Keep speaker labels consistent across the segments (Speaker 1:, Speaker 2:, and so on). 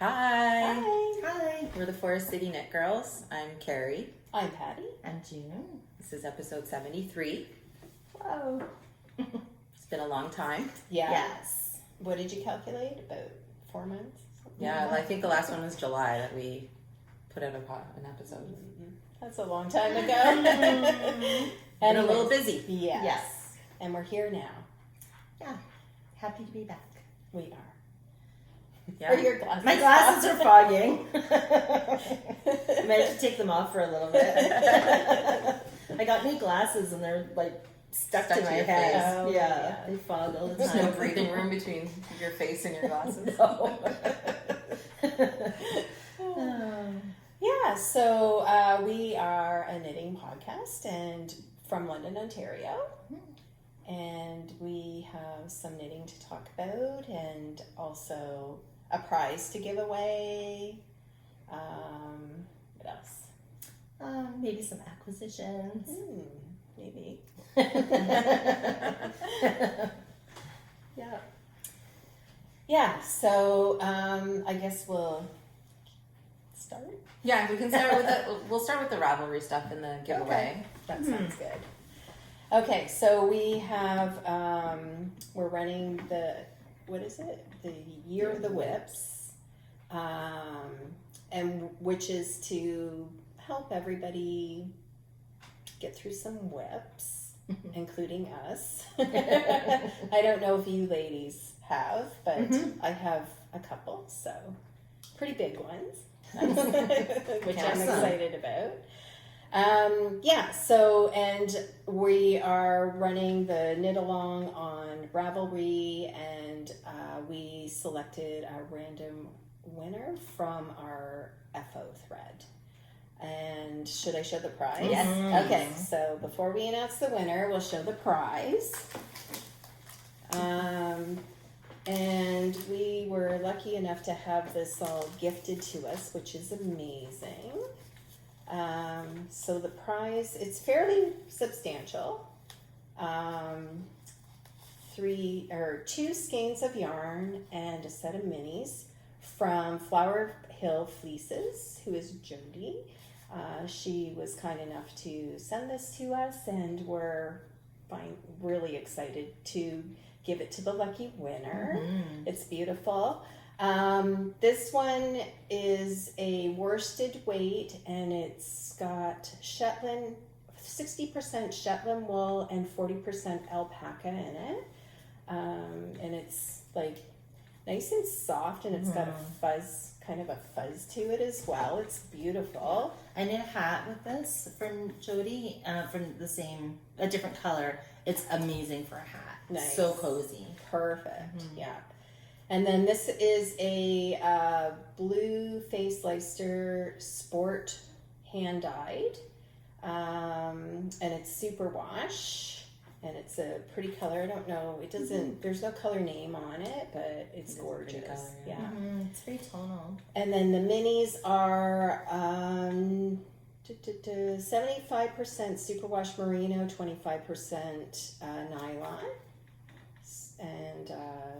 Speaker 1: Hi.
Speaker 2: Hi.
Speaker 1: We're the Forest City Knit Girls. I'm Karri.
Speaker 3: I'm Patty.
Speaker 2: I'm Gina.
Speaker 1: This is episode 73.
Speaker 3: Whoa.
Speaker 1: It's been a long time.
Speaker 3: Yeah.
Speaker 2: Yes.
Speaker 3: What did you calculate? About 4 months?
Speaker 1: Yeah, I think the last one was July that we put out an episode.
Speaker 3: That's a long time ago.
Speaker 1: And a little busy.
Speaker 3: Yes.
Speaker 2: Yes.
Speaker 3: And we're here now.
Speaker 2: Yeah. Happy to be back.
Speaker 3: We are.
Speaker 1: Yeah.
Speaker 3: Are your glasses?
Speaker 2: My glasses are fogging. I might have to take them off for a little bit. I got new glasses and they're like stuck to my
Speaker 1: your
Speaker 2: head.
Speaker 3: face.
Speaker 2: Yeah, they fog all the
Speaker 1: There's
Speaker 2: time.
Speaker 1: no breathing room between your face and your glasses.
Speaker 2: No.
Speaker 3: Yeah, so we are a knitting podcast and from London, Ontario. And we have some knitting to talk about and also a prize to give away. What else?
Speaker 2: Maybe some acquisitions.
Speaker 3: Maybe.
Speaker 2: Yeah.
Speaker 3: Yeah, so I guess we'll start.
Speaker 1: Yeah, we can start with we'll start with the Ravelry stuff in the giveaway.
Speaker 3: Okay. That sounds good. Okay, so we have, we're running the Year of the Whips, and which is to help everybody get through some whips, including us. I don't know if you ladies have, but I have a couple, so pretty big ones, which I'm excited about. And we are running the Knitalong on Ravelry, and we selected a random winner from our FO thread. And should I show the prize?
Speaker 2: Yes.
Speaker 3: Okay, so before we announce the winner, we'll show the prize. And we were lucky enough to have this all gifted to us, which is amazing. So the prize, it's fairly substantial. 2 skeins of yarn and a set of minis from Flower Hill Fleeces, who is Jody. She was kind enough to send this to us, and we're really excited to give it to the lucky winner. It's beautiful. This one is a worsted weight, and it's got Shetland, 60% Shetland wool and 40% alpaca in it. And it's like nice and soft, and it's got kind of a fuzz to it as well. It's beautiful.
Speaker 2: I knit a hat with this from Jody, from a different color. It's amazing for a hat.
Speaker 3: Nice.
Speaker 2: So cozy.
Speaker 3: Perfect. Yeah. And then this is a blue Face Leicester Sport hand dyed, and it's super wash, and it's a pretty color. I don't know, it doesn't. There's no color name on it, but it's gorgeous.
Speaker 1: Color,
Speaker 3: yeah.
Speaker 2: It's very tonal.
Speaker 3: And then the minis are 75% superwash merino, 25% nylon, and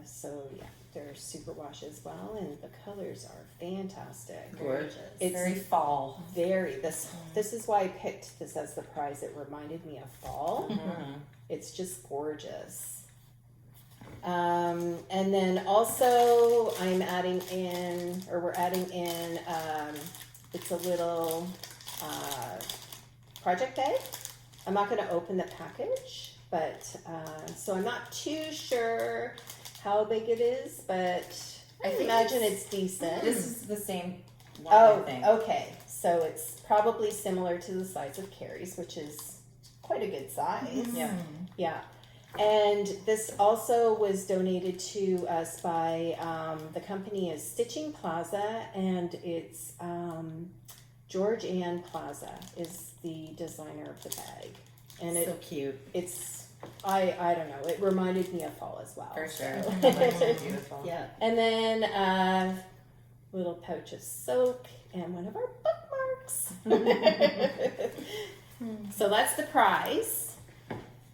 Speaker 3: so yeah. They're super wash as well, and the colors are fantastic.
Speaker 2: Gorgeous.
Speaker 3: It's
Speaker 1: Very fall.
Speaker 3: This is why I picked this as the prize. It reminded me of fall. It's just gorgeous. And then also we're adding in, it's a little project bag. I'm not going to open the package, but so I'm not too sure how big it is, but I imagine it's decent.
Speaker 1: This is the same one, I think.
Speaker 3: Okay. So it's probably similar to the size of Karri's, which is quite a good size. Yeah. And this also was donated to us by the company is Stitching Plaza, and it's George Ann Plaza is the designer of the bag. And
Speaker 2: So cute.
Speaker 3: it's I don't know. It reminded me of fall as well.
Speaker 1: For sure.
Speaker 3: So.
Speaker 1: Beautiful.
Speaker 2: Yeah.
Speaker 3: And then little pouch of soap and one of our bookmarks. So that's the prize.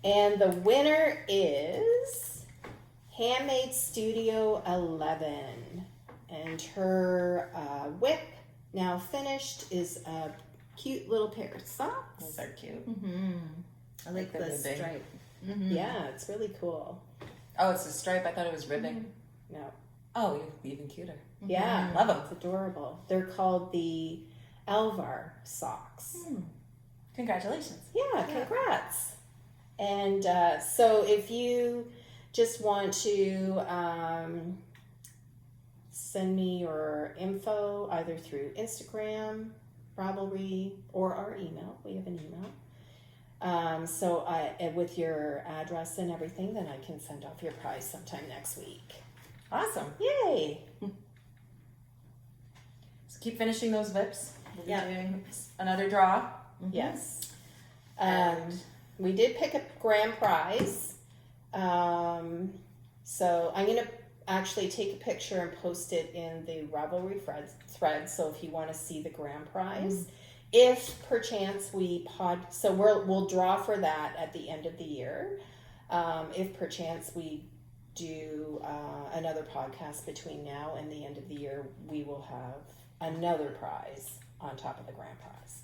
Speaker 3: And the winner is Handmade Studio 11. And her whip, now finished, is a cute little pair of socks.
Speaker 1: Those are cute.
Speaker 2: Mm-hmm. I like
Speaker 1: the
Speaker 2: the
Speaker 1: ribbing.
Speaker 2: stripe. Mm-hmm.
Speaker 3: Yeah, it's really cool.
Speaker 1: Oh, it's a stripe. I thought it was ribbing.
Speaker 3: No.
Speaker 1: Oh, even cuter.
Speaker 3: Yeah,
Speaker 1: Love 'em.
Speaker 3: It's adorable. They're called the Alvar socks.
Speaker 1: Congratulations.
Speaker 3: Yeah, congrats. And so if you just want to send me your info either through Instagram, Ravelry, or our email. We have an email. So with your address and everything, then I can send off your prize sometime next week.
Speaker 1: Awesome.
Speaker 3: Yay!
Speaker 1: So keep finishing those whips. We'll be
Speaker 2: Yeah.
Speaker 1: doing another draw.
Speaker 3: Yes.
Speaker 1: And
Speaker 3: We did pick a grand prize. So I'm going to actually take a picture and post it in the Ravelry thread. So if you want to see the grand prize, if perchance we'll draw for that at the end of the year. If perchance we do another podcast between now and the end of the year, we will have another prize on top of the grand prize.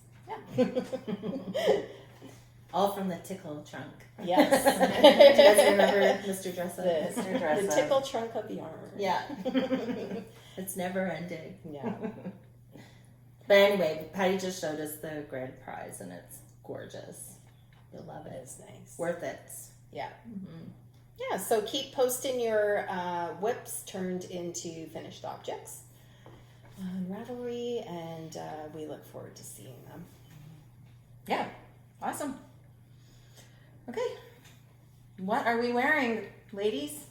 Speaker 2: All from the tickle trunk.
Speaker 3: Yes.
Speaker 2: Do you guys remember Mr. Dress Up?
Speaker 1: Mr. Dress
Speaker 3: The
Speaker 1: Up.
Speaker 3: tickle trunk of yarn.
Speaker 2: Yeah. It's never ending.
Speaker 3: Yeah.
Speaker 2: But anyway, Patty just showed us the grand prize, and it's gorgeous. You'll love it.
Speaker 3: It's nice.
Speaker 2: Worth it.
Speaker 3: Yeah.
Speaker 2: Mm-hmm.
Speaker 3: Yeah, so keep posting your whips turned into finished objects on Ravelry, and we look forward to seeing them.
Speaker 1: Yeah. Awesome. Okay. What are we wearing, ladies?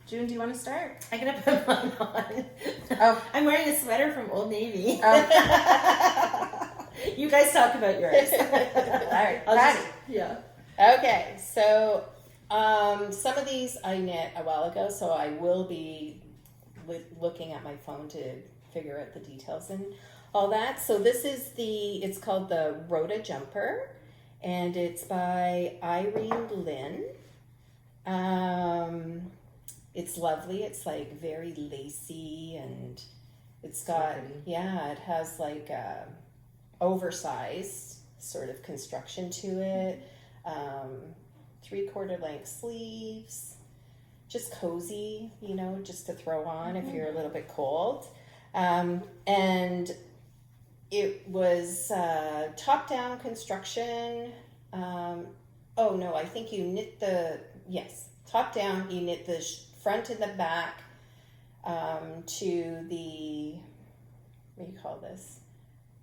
Speaker 1: June, do you want to start?
Speaker 2: I'm gonna put mine on.
Speaker 1: Oh.
Speaker 2: I'm wearing a sweater from Old Navy.
Speaker 1: Oh.
Speaker 2: You guys talk about yours.
Speaker 1: All right.
Speaker 2: I'll
Speaker 1: Patty.
Speaker 2: just- yeah.
Speaker 3: Okay, so some of these I knit a while ago, so I will be looking at my phone to figure out the details and all that. So this is it's called the Rhoda Jumper, and it's by Irene Lynn. It's lovely. It's like very lacy, and it's got, it has like a oversized sort of construction to it. 3/4 length sleeves, just cozy, just to throw on if you're a little bit cold. And it was top down construction. Oh no, I think you knit top down, you knit the front and the back to the, what do you call this?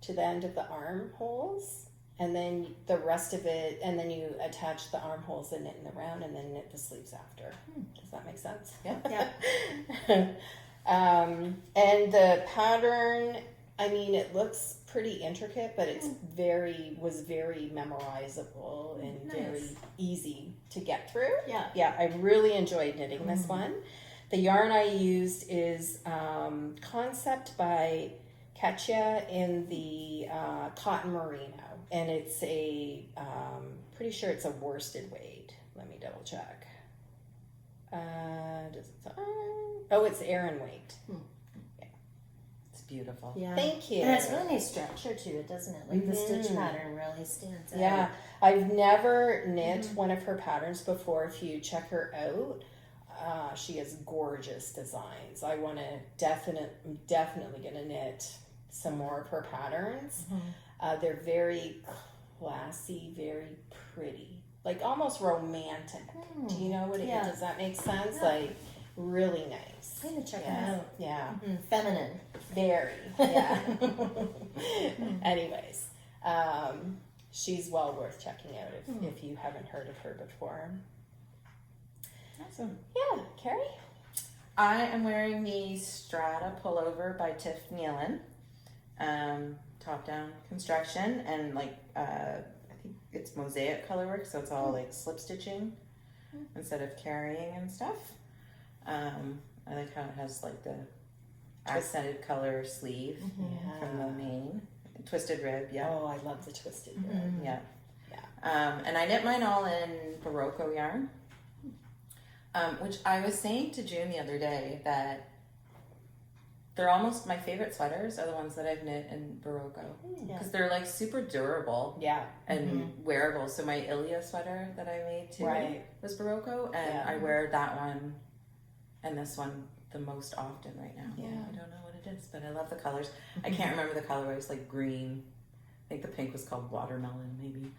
Speaker 3: To the end of the armholes. And then the rest of it, and then you attach the armholes and knit in the round, and then knit the sleeves after. Does that make sense?
Speaker 1: Yeah.
Speaker 3: And the pattern, I mean, it looks pretty intricate, but it's was very memorizable and very easy to get through.
Speaker 2: Yeah.
Speaker 3: Yeah, I really enjoyed knitting this one. The yarn I used is Concept by Katya in the cotton merino. And it's pretty sure it's a worsted weight. Let me double check. It's Aran weight.
Speaker 1: It's beautiful.
Speaker 2: Yeah.
Speaker 3: Thank you.
Speaker 2: And it's really nice structure to it, doesn't it? Like the stitch pattern really stands out.
Speaker 3: Yeah, I've never knit one of her patterns before. If you check her out, she has gorgeous designs. I want to definitely gonna knit some more of her patterns. They're very classy, very pretty, like almost romantic. Do you know what it is? Does that make sense?
Speaker 2: Yeah.
Speaker 3: Like really nice.
Speaker 2: I'm gonna check them out.
Speaker 3: Yeah.
Speaker 2: Feminine.
Speaker 3: Very. Yeah. Anyways, she's well worth checking out if you haven't heard of her before.
Speaker 1: Awesome.
Speaker 3: Yeah, Karri?
Speaker 1: I am wearing the Strata pullover by Tiff Nealon. Top down construction, and I think it's mosaic colorwork, so it's all like slip stitching instead of carrying and stuff. I like how it has like the accented color sleeve from the mane, twisted rib. Yeah.
Speaker 3: Oh, I love the twisted rib.
Speaker 1: Yeah. And I knit mine all in Barocco yarn, which I was saying to June the other day that they're almost my favorite sweaters are the ones that I've knit in Barocco because they're like super durable and wearable. So my Ilia sweater that I made too was Barocco, and I wear that one and this one the most often right now. I don't know what it is, but I love the colors. I can't remember the colorways, like green. I think the pink was called watermelon, maybe.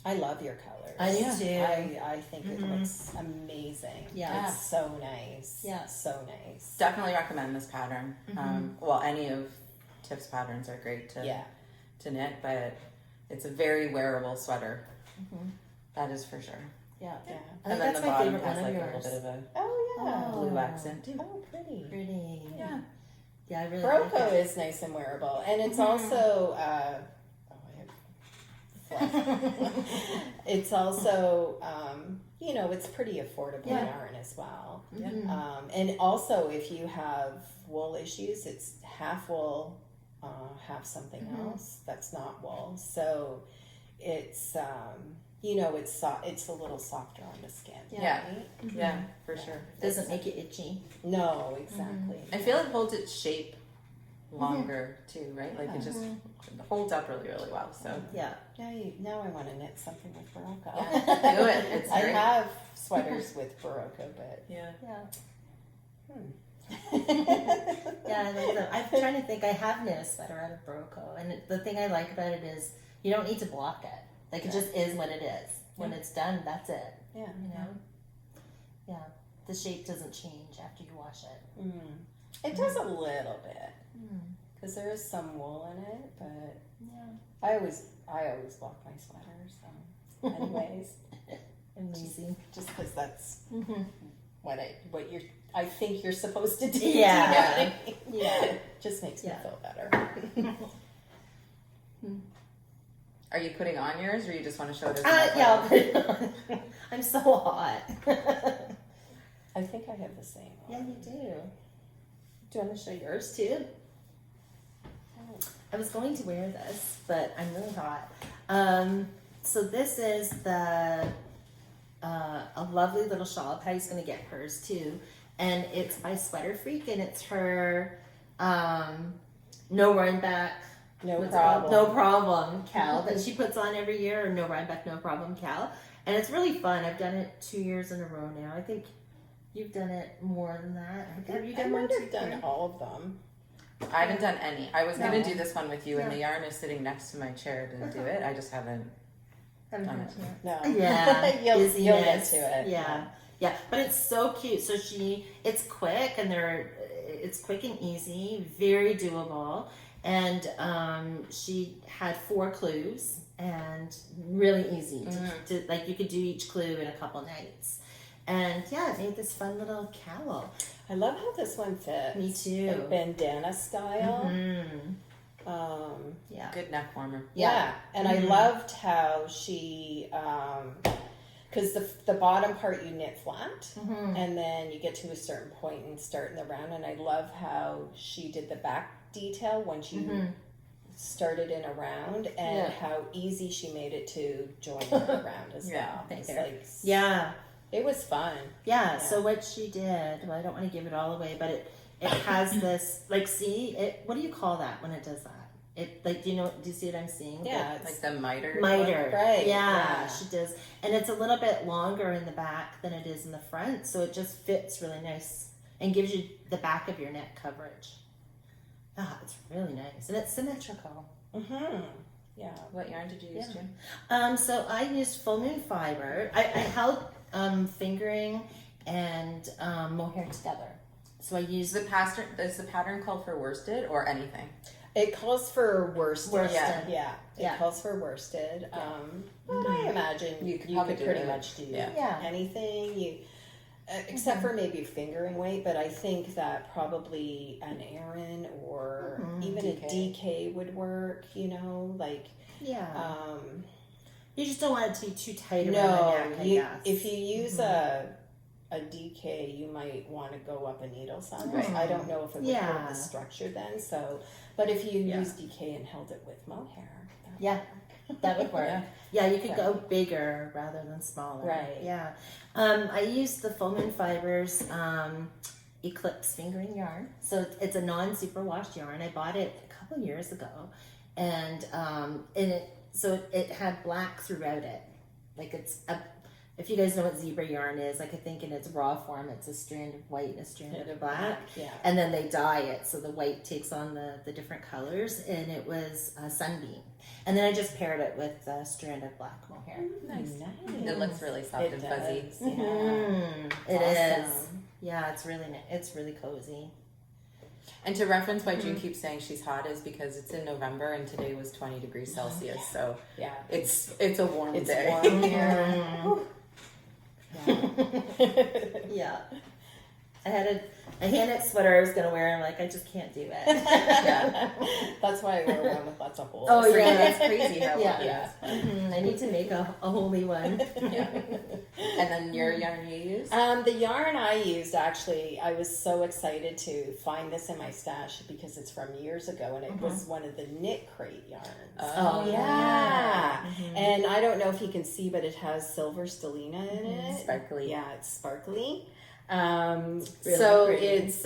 Speaker 3: I love your colors.
Speaker 2: I do too.
Speaker 3: I think it looks amazing.
Speaker 2: Yeah.
Speaker 3: It's so nice.
Speaker 2: Yeah.
Speaker 3: So nice.
Speaker 1: Definitely recommend this pattern. Well, any of Tiff's patterns are great to knit, but it's a very wearable sweater. That is for sure.
Speaker 2: Yeah.
Speaker 3: Yeah.
Speaker 2: I
Speaker 1: And
Speaker 2: think
Speaker 1: then
Speaker 2: that's
Speaker 1: the
Speaker 2: my
Speaker 1: bottom
Speaker 2: favorite
Speaker 1: has
Speaker 2: one
Speaker 1: like
Speaker 2: of
Speaker 1: a little
Speaker 2: yours.
Speaker 1: bit of a
Speaker 3: Oh,
Speaker 1: blue accent too.
Speaker 3: Oh, pretty.
Speaker 2: Pretty.
Speaker 1: Yeah.
Speaker 2: Yeah, I really
Speaker 3: Barocco
Speaker 2: like it.
Speaker 3: is nice and wearable. And it's also, it's also, it's pretty affordable yarn as well. And also, if you have wool issues, it's half wool, half something else that's not wool. So it's, it's a little softer on the skin.
Speaker 1: Yeah.
Speaker 3: Right?
Speaker 1: Yeah, for sure.
Speaker 2: Doesn't make it itchy.
Speaker 3: No, exactly.
Speaker 1: I feel it holds its shape longer too, right? Like it just holds up really, really well. So
Speaker 2: Yeah.
Speaker 3: Now I want to knit something with Barocco.
Speaker 1: Yeah, do it. It's
Speaker 3: I
Speaker 1: great.
Speaker 3: have sweaters with Barocco, but
Speaker 1: Yeah.
Speaker 2: Yeah, I like them. I'm trying to think. I have knit a sweater out of Barocco, and the thing I like about it is you don't need to block it. Like it just is what it is. When it's done, that's it.
Speaker 3: yeah.
Speaker 2: You know. Yeah. The shape doesn't change after you wash it.
Speaker 3: It does a little bit because there is some wool in it, but
Speaker 2: Yeah.
Speaker 3: I always block my sweaters. So, anyways,
Speaker 2: Amazing.
Speaker 3: just because that's what I think you're supposed to do.
Speaker 2: Yeah.
Speaker 3: Yeah. Just makes me feel better.
Speaker 1: Are you putting on yours, or you just want to show it as
Speaker 2: Yeah, I'll put it on. I'm so hot.
Speaker 3: I think I have the same one.
Speaker 2: Yeah, you do. Do you want to show yours too? I was going to wear this, but I'm really hot. So this is a lovely little shawl. Patty's going to get hers too. And it's by Sweater Freak, and it's her no Rhineback.
Speaker 3: No problem.
Speaker 2: No problem cowl that she puts on every year, or no Rhineback, no problem cowl. And it's really fun. I've done it 2 years in a row now. I think you've done it more than that. Have you
Speaker 3: I
Speaker 2: done one
Speaker 3: might
Speaker 2: too?
Speaker 3: have done all of them.
Speaker 1: I haven't done any. I was going to do this one with you, and the yarn is sitting next to my chair to do it. I just haven't done it.
Speaker 3: No.
Speaker 2: Yeah,
Speaker 3: you'll get
Speaker 2: busyness.
Speaker 3: to it.
Speaker 2: Yeah, but it's so cute. So it's quick, and it's quick and easy, very doable. And she had 4 clues, and really easy to like you could do each clue in a couple nights. And yeah, it made this fun little cowl.
Speaker 3: I love how this one fits.
Speaker 2: Me too.
Speaker 3: Like bandana style.
Speaker 2: Yeah.
Speaker 1: Good neck warmer.
Speaker 3: Yeah. And I loved how she, because the bottom part you knit flat, and then you get to a certain point and start in the round. And I love how she did the back detail when she started in a round, and how easy she made it to join in a round as well. It's like, it was fun.
Speaker 2: Yeah, so what she did, well, I don't want to give it all away, but it has this, like, see, what do you call that when it does that? It, like, do you see what I'm seeing?
Speaker 3: Yeah,
Speaker 1: Like the miter.
Speaker 2: Miter.
Speaker 3: Right.
Speaker 2: Yeah, she does. And it's a little bit longer in the back than it is in the front, so it just fits really nice and gives you the back of your neck coverage. Ah, it's really nice. And it's symmetrical.
Speaker 3: Yeah.
Speaker 1: What yarn did you use, Jim?
Speaker 2: So I used full moon fiber. I held fingering and mohair together. So I used
Speaker 1: Is the pattern called for worsted or anything?
Speaker 3: It calls for worsted.
Speaker 2: Worsted.
Speaker 3: Yeah. It calls for worsted. But I imagine you could pretty much do anything. Except for maybe fingering weight, but I think that probably an Aran or even a DK would work, like...
Speaker 2: you just don't want it to be too tight around the neck, I guess.
Speaker 3: If you use a DK, you might want to go up a needle size. I don't know if it would hold the structure then, but if you use DK and held it with mohair...
Speaker 2: that would work. Yeah, you could go bigger rather than smaller.
Speaker 3: Right.
Speaker 2: Yeah. I used the full moon fibers, Eclipse fingering yarn. So it's a non-superwash yarn. I bought it a couple years ago, and it had black throughout it. Like if you guys know what zebra yarn is, like I think in its raw form, it's a strand of white and a strand of black.
Speaker 3: Yeah.
Speaker 2: And then they dye it, so the white takes on the different colors, and it was a sunbeam. And then I just paired it with a strand of black mohair.
Speaker 1: Nice.
Speaker 3: Nice.
Speaker 1: It looks really soft
Speaker 3: It
Speaker 1: and fuzzy.
Speaker 3: does, yeah.
Speaker 2: It
Speaker 3: Awesome.
Speaker 2: is. Yeah, it's really cozy.
Speaker 1: And to reference why June keeps saying she's hot is because it's in November and today was 20 degrees Celsius. So
Speaker 3: Yeah.
Speaker 1: it's a warm
Speaker 3: It's
Speaker 1: day.
Speaker 3: warm here.
Speaker 2: Yeah. I had a hand-knit sweater I was gonna wear. I'm like, I just can't do it.
Speaker 1: Yeah.
Speaker 3: That's why I wear one with lots of holes.
Speaker 2: Oh,
Speaker 1: For
Speaker 2: yeah.
Speaker 1: you, it's crazy how
Speaker 2: Yeah.
Speaker 1: warm it is.
Speaker 2: I need to make a holy one.
Speaker 1: Yeah. And then your yarn you use?
Speaker 3: The yarn I used, actually, I was so excited to find this in my stash because it's from years ago, and it was one of the knit crate yarns.
Speaker 2: Oh,
Speaker 3: yeah. And I don't know if you can see, but it has silver stellina in it.
Speaker 1: Sparkly.
Speaker 3: Yeah, it's sparkly.
Speaker 2: Really
Speaker 3: So
Speaker 2: pretty.
Speaker 3: it's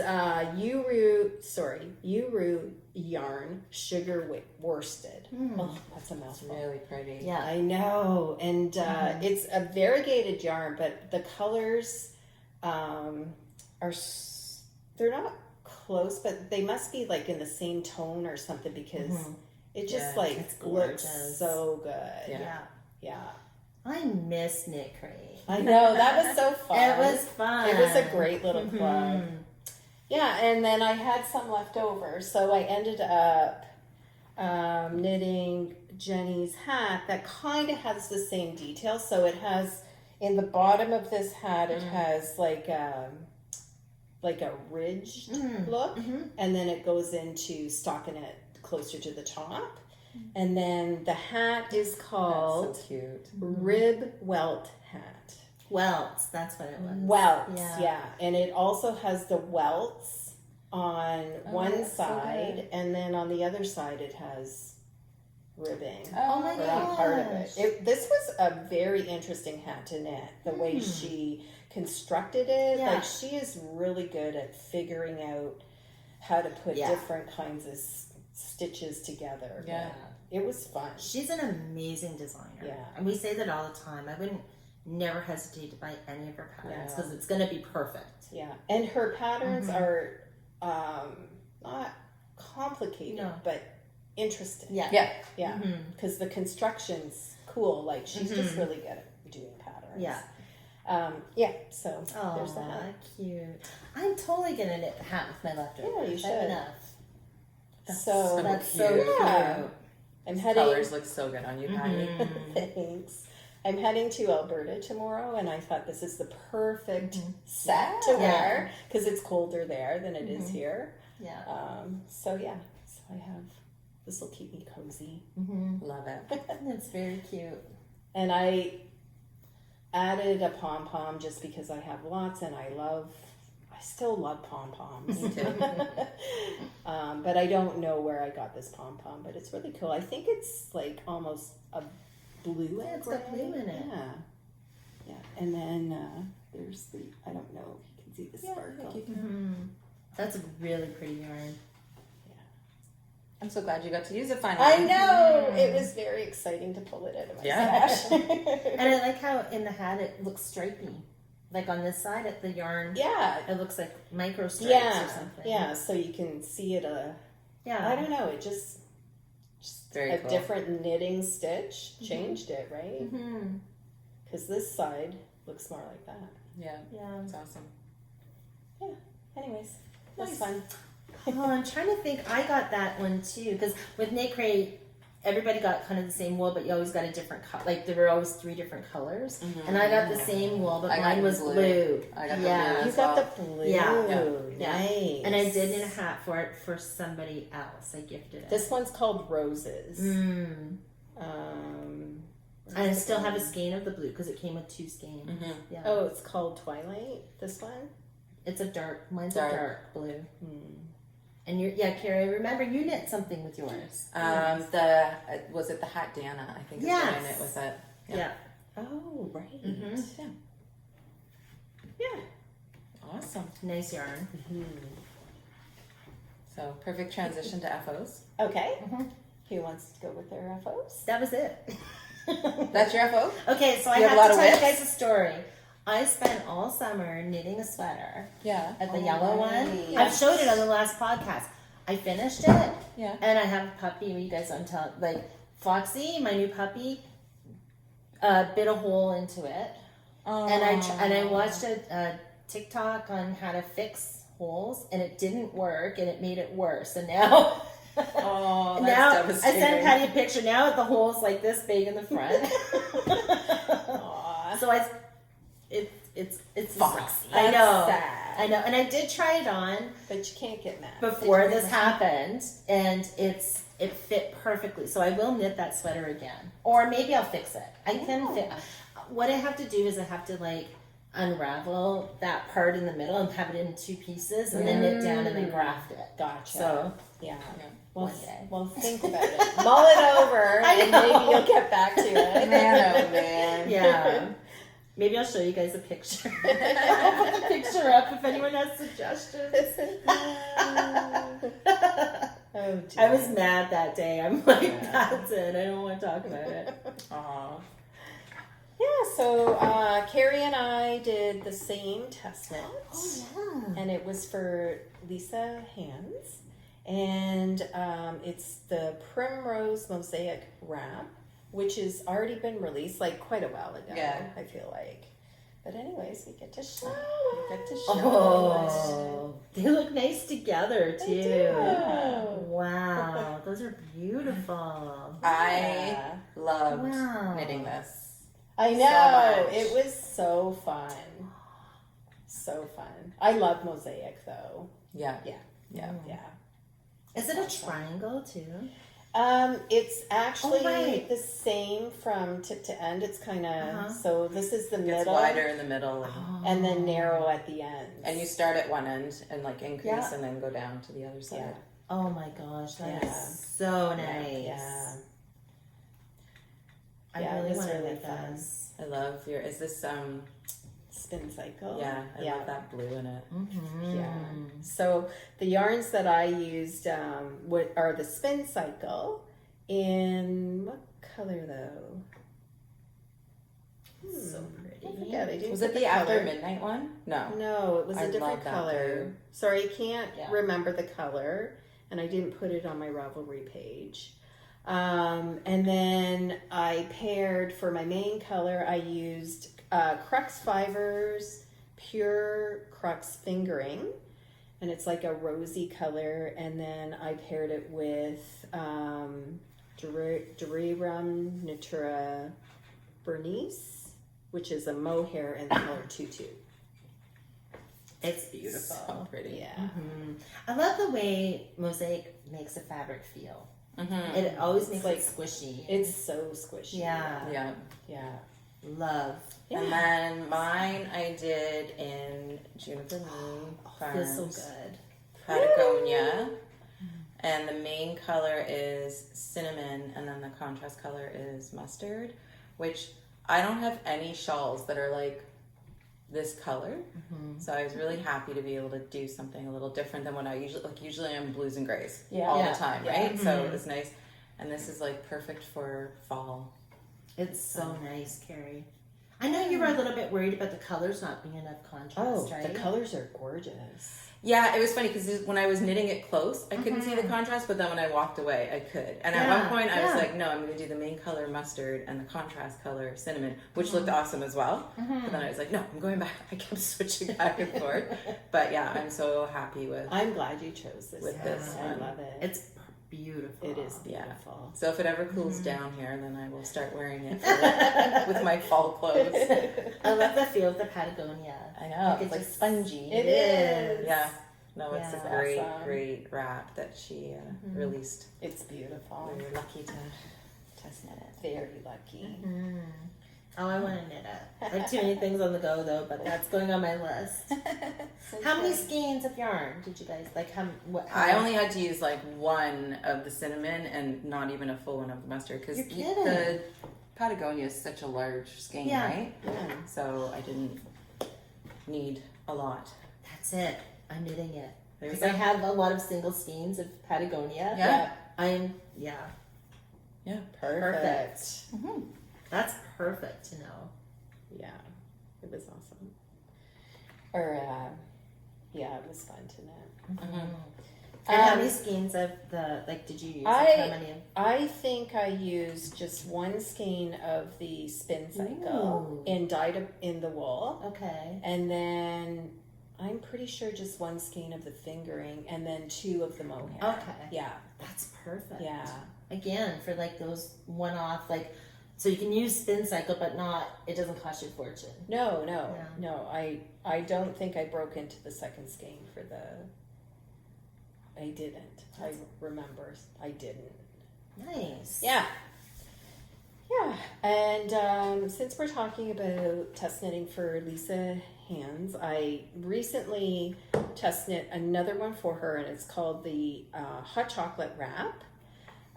Speaker 3: Uru yarn, sugar worsted. Oh, that's a mouthful.
Speaker 1: Really pretty.
Speaker 2: Yeah.
Speaker 3: I know, and it's a variegated yarn, but the colors they're not close, but they must be like in the same tone or something because it just
Speaker 1: Yeah,
Speaker 3: like
Speaker 2: it's
Speaker 3: looks
Speaker 2: gorgeous.
Speaker 3: so good.
Speaker 1: Yeah.
Speaker 3: Yeah.
Speaker 2: I miss Knit Crate.
Speaker 3: I know, that was so fun.
Speaker 2: It was fun.
Speaker 3: It was a great little club. Yeah, and then I had some left over, so I ended up knitting Jenny's hat that kind of has the same detail. So it has, in the bottom of this hat, it has like a ridged look, and then it goes into stockinette closer to the top. And then the hat is called
Speaker 1: That's so cute.
Speaker 3: Rib Welt Hat.
Speaker 2: Welts, that's what it was.
Speaker 3: Welts,
Speaker 2: Yeah.
Speaker 3: yeah. And it also has the welts on one
Speaker 1: that's so
Speaker 3: side,
Speaker 1: good.
Speaker 3: and then on the other side it has ribbing.
Speaker 2: Oh my
Speaker 3: for that part of
Speaker 2: gosh.
Speaker 3: it. This was a very interesting hat to knit. The way she constructed it,
Speaker 2: Yeah.
Speaker 3: like she is really good at figuring out how to put
Speaker 2: Yeah.
Speaker 3: different kinds of stitches together.
Speaker 1: Yeah.
Speaker 3: It was fun.
Speaker 2: She's an amazing designer.
Speaker 3: Yeah.
Speaker 2: And we say that all the time. I wouldn't never hesitate to buy any of her patterns
Speaker 3: Yeah.
Speaker 2: because it's going to be perfect.
Speaker 3: Yeah, and her patterns are not complicated,
Speaker 2: No.
Speaker 3: but interesting.
Speaker 2: Yeah.
Speaker 1: Yeah.
Speaker 3: Yeah, because the construction's cool. Like she's just really good at doing patterns.
Speaker 2: Yeah.
Speaker 3: Yeah. So
Speaker 2: Oh,
Speaker 3: there's that.
Speaker 2: cute. I'm totally going to knit the hat with my leftovers.
Speaker 3: Yeah, you
Speaker 2: I have
Speaker 3: should.
Speaker 2: enough.
Speaker 3: So
Speaker 2: That's
Speaker 1: cute.
Speaker 2: so
Speaker 3: Yeah.
Speaker 2: cute.
Speaker 3: I'm heading.
Speaker 1: Colors look so good on you, Patty.
Speaker 3: Thanks. I'm heading to Alberta tomorrow, and I thought this is the perfect set to
Speaker 2: Yeah.
Speaker 3: wear because it's colder there than it is here.
Speaker 2: Yeah.
Speaker 3: So yeah, so I have this will keep me cozy.
Speaker 1: Love it.
Speaker 2: That's very cute.
Speaker 3: And I added a pom pom just because I have lots, and I still love pom poms.
Speaker 1: Me too.
Speaker 3: But I don't know where I got this pom pom, but it's really cool. I think it's like almost a blue.
Speaker 2: Yeah, it's got
Speaker 3: gray.
Speaker 2: blue in it.
Speaker 3: Yeah, yeah. And then there's the I don't know if you can see the sparkle.
Speaker 2: That's a really pretty yarn.
Speaker 1: I'm so glad you got to use it finally.
Speaker 3: I know it was very exciting to pull it out of my
Speaker 1: Yeah.
Speaker 3: stash.
Speaker 2: And I like how in the hat it looks stripy. Like on this side at the yarn,
Speaker 3: Yeah,
Speaker 2: it looks like micro stripes
Speaker 3: yeah,
Speaker 2: or something.
Speaker 3: yeah. So you can see it.
Speaker 2: Yeah.
Speaker 3: I don't know. It just
Speaker 1: Very
Speaker 3: a
Speaker 1: cool.
Speaker 3: different knitting stitch changed it, right?
Speaker 2: Mm-hmm.
Speaker 3: Because this side looks more like that.
Speaker 1: Yeah.
Speaker 2: Yeah.
Speaker 1: It's awesome.
Speaker 3: Anyways, that's
Speaker 2: Nice.
Speaker 3: fun.
Speaker 2: Oh, I'm trying to think. I got that one too because with Knit Crate, everybody got kind of the same wool, but you always got a different color. Like there were always 3 different colors, and I got the same wool, but
Speaker 1: I got
Speaker 2: mine
Speaker 1: the
Speaker 2: was
Speaker 1: blue.
Speaker 2: blue.
Speaker 1: I got the
Speaker 2: yeah.
Speaker 1: blue
Speaker 3: You
Speaker 1: as
Speaker 3: got
Speaker 1: well.
Speaker 3: the blue.
Speaker 2: Yeah.
Speaker 1: Yeah.
Speaker 3: Nice.
Speaker 2: And I did knit a hat for it for somebody else. I gifted it.
Speaker 3: This one's called Roses.
Speaker 2: Mm.
Speaker 3: Um,
Speaker 2: And I still have a skein of the blue because it came with 2 skeins. Yeah.
Speaker 3: Oh, it's called Twilight. This one.
Speaker 2: It's a dark. Mine's
Speaker 1: Dark.
Speaker 2: a dark blue. And Karri, I remember you knit something with yours.
Speaker 1: Was it the hat Dana? I think is
Speaker 2: Yes.
Speaker 1: what I knit with it.
Speaker 2: Yeah.
Speaker 3: Oh, right.
Speaker 2: Mhm.
Speaker 3: Yeah.
Speaker 2: Awesome. Nice yarn.
Speaker 1: So perfect transition to FOs.
Speaker 3: Okay. Who wants to go with their FOs?
Speaker 2: That was it.
Speaker 1: That's your FO?
Speaker 2: Okay, so I
Speaker 1: You
Speaker 2: have
Speaker 1: have a lot
Speaker 2: to
Speaker 1: of
Speaker 2: tell you
Speaker 1: whips?
Speaker 2: guys a story. I spent all summer knitting a sweater
Speaker 1: Yeah.
Speaker 2: at the yellow one.
Speaker 1: nice.
Speaker 2: I've showed it on the last podcast. I finished it,
Speaker 1: Yeah.
Speaker 2: and I have a puppy. You guys don't tell. Like Foxy, my new puppy, bit a hole into it, and I watched a TikTok on how to fix holes, and it didn't work, and it made it worse. And now.
Speaker 1: Oh, that's
Speaker 2: Now
Speaker 1: devastating.
Speaker 2: I sent Patty a picture. Now the hole's like this big in the front.
Speaker 3: Aw.
Speaker 2: So it's
Speaker 1: Foxy.
Speaker 2: I know,
Speaker 3: Sad.
Speaker 2: I know, and I did try it on
Speaker 3: But you can't get mad.
Speaker 2: before this happened, and it fit perfectly. So I will knit that sweater again, or maybe I'll fix it. I can fit. What I have to do is I have to like unravel that part in the middle and have it in two pieces, and then knit down and then graft it.
Speaker 3: Gotcha.
Speaker 2: So
Speaker 3: yeah.
Speaker 1: Yeah.
Speaker 3: Well,
Speaker 2: one day.
Speaker 3: well, think about it. Mull it over,
Speaker 2: I
Speaker 3: and
Speaker 2: know.
Speaker 3: maybe you'll get back to it.
Speaker 1: Man, oh man.
Speaker 2: Yeah. Maybe I'll show you guys a picture. I'll put the picture up if anyone has suggestions.
Speaker 3: Oh, dear.
Speaker 2: I was mad that day. I'm like,
Speaker 3: Yeah.
Speaker 2: that's it. I don't want to talk about it.
Speaker 1: Aw.
Speaker 3: Yeah, so Karri and I did the same test knit,
Speaker 2: yeah.
Speaker 3: and it was for Lisa Hands, and it's the Primrose Mosaic Wrap, which has already been released like quite a while ago.
Speaker 1: Yeah.
Speaker 3: I feel like. But anyways, we get to show.
Speaker 1: We get to show
Speaker 2: Oh, they look nice together too.
Speaker 3: They do.
Speaker 2: Wow, those are beautiful.
Speaker 1: I loved
Speaker 2: Wow.
Speaker 1: knitting this.
Speaker 3: I know.
Speaker 1: much.
Speaker 3: It was so fun. So fun. I love mosaic though.
Speaker 1: Yeah.
Speaker 3: Yeah.
Speaker 1: Yeah.
Speaker 3: Yeah.
Speaker 2: Is it a triangle too?
Speaker 3: It's actually
Speaker 2: right.
Speaker 3: the same from tip to end. It's kind of so. This is the
Speaker 1: It gets
Speaker 3: middle,
Speaker 1: wider in the middle,
Speaker 3: and then narrow at the end.
Speaker 1: and you start at one end and like increase,
Speaker 3: Yeah.
Speaker 1: and then go down to the other side.
Speaker 3: Yeah.
Speaker 2: Oh my gosh, that
Speaker 3: Yeah.
Speaker 2: is so nice.
Speaker 3: Yeah.
Speaker 2: I
Speaker 3: Yeah, it
Speaker 2: really
Speaker 3: was
Speaker 2: want to
Speaker 3: really
Speaker 2: make
Speaker 3: fun.
Speaker 2: this.
Speaker 1: I love your. Is this
Speaker 3: Spin cycle.
Speaker 1: Yeah, I
Speaker 3: Yeah.
Speaker 1: love that blue in it.
Speaker 2: Mm-hmm.
Speaker 3: Yeah. So the yarns that I used are the spin cycle. In what color though?
Speaker 2: So
Speaker 3: I
Speaker 2: pretty.
Speaker 3: forget. I didn't
Speaker 1: Was
Speaker 3: put
Speaker 1: it the After
Speaker 3: color.
Speaker 1: Midnight one? No.
Speaker 3: No, it was
Speaker 1: I
Speaker 3: a different
Speaker 1: love that
Speaker 3: color.
Speaker 1: blue.
Speaker 3: Sorry, I can't
Speaker 2: Yeah.
Speaker 3: remember the color, and I didn't put it on my Ravelry page. And then I paired for my main color. I used Crux Fibers Pure Crux Fingering, and it's like a rosy color. And then I paired it with Durirum Natura Bernice, which is a mohair in the color Tutu.
Speaker 2: It's beautiful.
Speaker 1: So pretty.
Speaker 3: Yeah.
Speaker 2: Mm-hmm. I love the way mosaic makes a fabric feel.
Speaker 1: Mm-hmm.
Speaker 2: It always makes
Speaker 3: like-
Speaker 2: it squishy.
Speaker 3: It's so squishy.
Speaker 2: Yeah.
Speaker 1: Yeah.
Speaker 3: Yeah.
Speaker 2: Love.
Speaker 1: And then mine I did in Junespoon
Speaker 2: Feels so
Speaker 1: Farms,
Speaker 2: good.
Speaker 1: Patagonia. And the main color is cinnamon, and then the contrast color is mustard, which I don't have any shawls that are like this color.
Speaker 2: Mm-hmm.
Speaker 1: So I was really happy to be able to do something a little different than what I usually I'm blues and grays
Speaker 3: Yeah.
Speaker 1: all
Speaker 2: Yeah.
Speaker 1: the time,
Speaker 3: Yeah.
Speaker 1: right? So it was nice. And this is like perfect for fall.
Speaker 2: It's so nice, Karri. I know you were a little bit worried about the colors not being enough contrast, right?
Speaker 3: The colors are gorgeous.
Speaker 1: Yeah, it was funny because when I was knitting it close, I couldn't see the contrast, but then when I walked away, I could. And at one point, I was like, no, I'm going to do the main color mustard and the contrast color cinnamon, which looked awesome as well. But then I was like, no, I'm going back. I kept switching back and forth. But yeah, I'm so happy with.
Speaker 3: I'm glad you chose this.
Speaker 1: With
Speaker 3: one.
Speaker 1: this
Speaker 3: I
Speaker 1: one.
Speaker 3: love it.
Speaker 2: It's beautiful.
Speaker 3: It is
Speaker 1: Yeah.
Speaker 3: beautiful.
Speaker 1: So if it ever cools down here, then I will start wearing it with my fall clothes.
Speaker 2: I love the feel of the Patagonia.
Speaker 1: I know, it's like
Speaker 2: just-
Speaker 1: spongy.
Speaker 3: It is.
Speaker 1: Yeah. No, it's
Speaker 2: Yeah.
Speaker 1: a great,
Speaker 3: Awesome.
Speaker 1: great wrap that she released.
Speaker 3: It's beautiful.
Speaker 1: We were lucky to test knit it.
Speaker 3: Very lucky.
Speaker 2: Mm. Oh, I want to knit it. I have too many things on the go though, but that's going on my list. How many skeins of yarn did you guys like? How
Speaker 1: I only had to use like one of the cinnamon and not even a full one of the mustard because
Speaker 2: You're kidding.
Speaker 1: the Patagonia is such a large skein,
Speaker 2: Yeah.
Speaker 1: right?
Speaker 3: Yeah.
Speaker 1: So I didn't need a lot.
Speaker 2: That's it. I'm knitting it.
Speaker 1: There you
Speaker 2: Because I
Speaker 1: go.
Speaker 2: have a lot of single skeins of Patagonia.
Speaker 1: Yeah.
Speaker 2: Yeah.
Speaker 3: Perfect.
Speaker 1: Mm-hmm.
Speaker 2: That's perfect to know.
Speaker 3: Yeah, it was awesome. Or, yeah, it was fun to knit.
Speaker 1: Mm-hmm.
Speaker 2: And how many skeins of did you use? Like, how many?
Speaker 3: I think I used just one skein of the spin cycle and dyed in the wool.
Speaker 2: Okay.
Speaker 3: And then I'm pretty sure just one skein of the fingering and then 2 of the mohair.
Speaker 2: Okay.
Speaker 3: Yeah.
Speaker 2: That's perfect.
Speaker 3: Yeah.
Speaker 2: Again, for like those one-off, like, so you can use spin cycle, but it doesn't cost you a fortune.
Speaker 3: No. I don't think I broke into the second skein for the. I didn't. I remember I didn't.
Speaker 2: Nice.
Speaker 3: Yeah. Yeah. And since we're talking about test knitting for Lisa Hands, I recently test knit another one for her, and it's called the Hot Chocolate Wrap.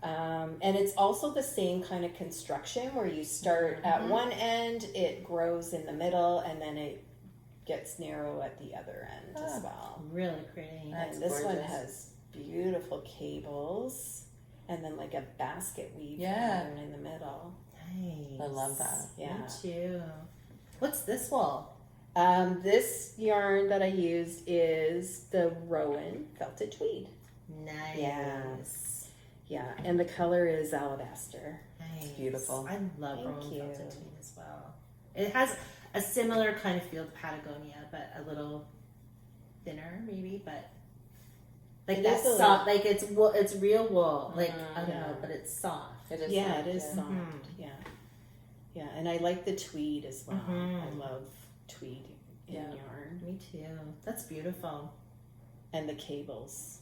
Speaker 3: And it's also the same kind of construction where you start at one end, it grows in the middle, and then it gets narrow at the other end as well.
Speaker 2: Really pretty.
Speaker 3: And this one has beautiful cables and then like a basket weave pattern in the middle.
Speaker 2: Nice.
Speaker 1: I love that.
Speaker 3: Yeah.
Speaker 2: Me too. What's this wool?
Speaker 3: This yarn that I used is the Rowan Felted Tweed.
Speaker 2: Nice.
Speaker 3: Yeah, and the color is alabaster.
Speaker 2: Nice.
Speaker 1: It's beautiful.
Speaker 2: I love
Speaker 3: Thank
Speaker 2: Rowan
Speaker 3: you.
Speaker 2: Felted Tweed as well. It has a similar kind of feel to Patagonia, but a little thinner maybe, but like that's soft, like it's wool, it's real wool, like I don't know, but it's soft.
Speaker 1: It is.
Speaker 3: Yeah,
Speaker 1: soft,
Speaker 3: it is
Speaker 1: yeah.
Speaker 3: soft. Yeah. Yeah, and I like the tweed as well.
Speaker 2: Mhm.
Speaker 3: I love tweed in yarn.
Speaker 2: Me too. That's beautiful.
Speaker 3: And the cables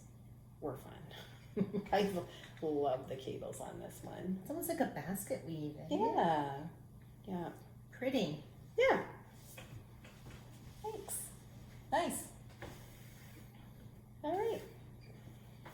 Speaker 3: were fun. I love the cables on this one.
Speaker 2: It's almost like a basket weave.
Speaker 3: Yeah. Yeah.
Speaker 2: Pretty.
Speaker 3: Yeah.
Speaker 1: Thanks. Nice.
Speaker 3: All right.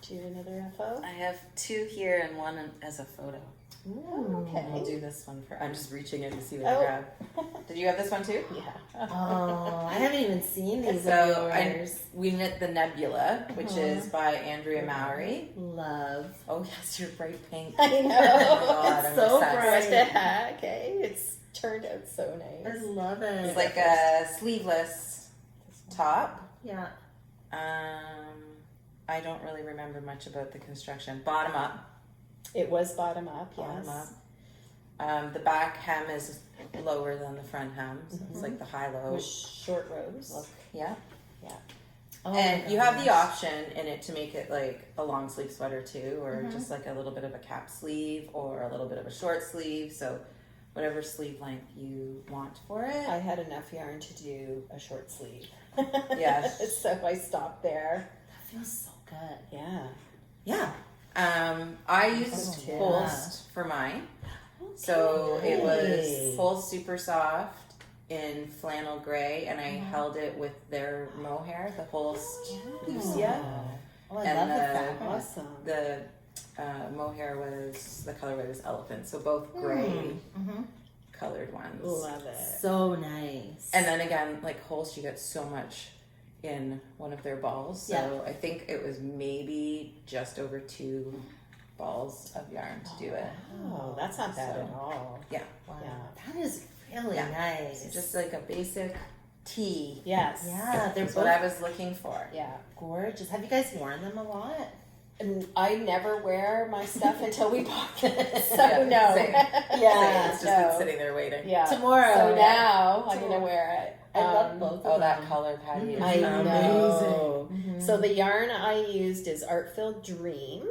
Speaker 3: Do you have another FO?
Speaker 1: I have 2 here and 1 as a photo.
Speaker 2: Ooh.
Speaker 3: Okay.
Speaker 1: I'll do this one for. I'm just reaching in to see what I
Speaker 3: Oh.
Speaker 1: grabbed. Did you have this one too?
Speaker 3: Yeah.
Speaker 2: Oh, I haven't even seen these
Speaker 1: So
Speaker 2: of
Speaker 1: I,
Speaker 2: yours.
Speaker 1: we knit the Nebula, which is by Andrea Mowry.
Speaker 2: Love.
Speaker 1: Oh yes, you're bright pink.
Speaker 3: I know.
Speaker 1: God,
Speaker 2: It's
Speaker 1: I'm
Speaker 2: so
Speaker 1: obsessed.
Speaker 2: bright.
Speaker 3: What the heck? Hey, it's turned out so
Speaker 2: I
Speaker 3: nice.
Speaker 2: love it.
Speaker 1: It's like a sleeveless top.
Speaker 2: Yeah.
Speaker 1: I don't really remember much about the construction. Bottom up.
Speaker 3: It was bottom up, yes.
Speaker 1: Bottom up. The back hem is lower than the front hem, so it's like the high-low
Speaker 3: With short rows.
Speaker 1: look. Yeah.
Speaker 2: Oh
Speaker 1: And
Speaker 2: my
Speaker 1: you have the
Speaker 2: gosh.
Speaker 1: option in it to make it like a long sleeve sweater too, or just like a little bit of a cap sleeve, or a little bit of a short sleeve. So whatever sleeve length you want for it.
Speaker 3: I had enough yarn to do a short sleeve.
Speaker 1: Yes.
Speaker 3: So I stopped there.
Speaker 2: That feels so good.
Speaker 3: Yeah.
Speaker 1: Yeah. I used
Speaker 2: yeah.
Speaker 1: Holst for mine. So it
Speaker 3: Okay.
Speaker 1: was full super soft in flannel gray, and I held it with their mohair, the Holst Lucia.
Speaker 2: Oh, I
Speaker 1: And
Speaker 2: love the
Speaker 1: the-
Speaker 2: fabric.
Speaker 3: Awesome.
Speaker 1: The mohair was, the colorway was elephant, so both gray colored ones.
Speaker 3: Love it.
Speaker 2: So nice.
Speaker 1: And then again, like Holst, you get so much in one of their balls. So
Speaker 2: Yeah.
Speaker 1: I think it was maybe just over 2 balls of yarn to do it.
Speaker 3: Oh, that's not bad
Speaker 1: So-
Speaker 3: at all.
Speaker 1: Yeah.
Speaker 2: wow.
Speaker 3: Yeah.
Speaker 2: That is really
Speaker 1: Yeah.
Speaker 2: nice.
Speaker 1: So just like a basic tee.
Speaker 3: Yes.
Speaker 2: yeah, they're
Speaker 1: That's
Speaker 2: both
Speaker 1: what I was looking for.
Speaker 3: Yeah.
Speaker 2: gorgeous. Have you guys worn them a lot?
Speaker 3: And I never wear my stuff until we bought it. So
Speaker 1: Yeah,
Speaker 3: no.
Speaker 1: same.
Speaker 3: Yeah.
Speaker 1: It's just
Speaker 3: no.
Speaker 1: been sitting there waiting.
Speaker 3: Yeah.
Speaker 2: Tomorrow.
Speaker 3: So now I'm gonna wear it.
Speaker 2: I love both
Speaker 1: Oh,
Speaker 2: of
Speaker 1: that
Speaker 2: them.
Speaker 1: color, Patty, is
Speaker 3: I
Speaker 1: amazing.
Speaker 3: know.
Speaker 2: Mhm.
Speaker 3: So the yarn I used is Artfilled Dream,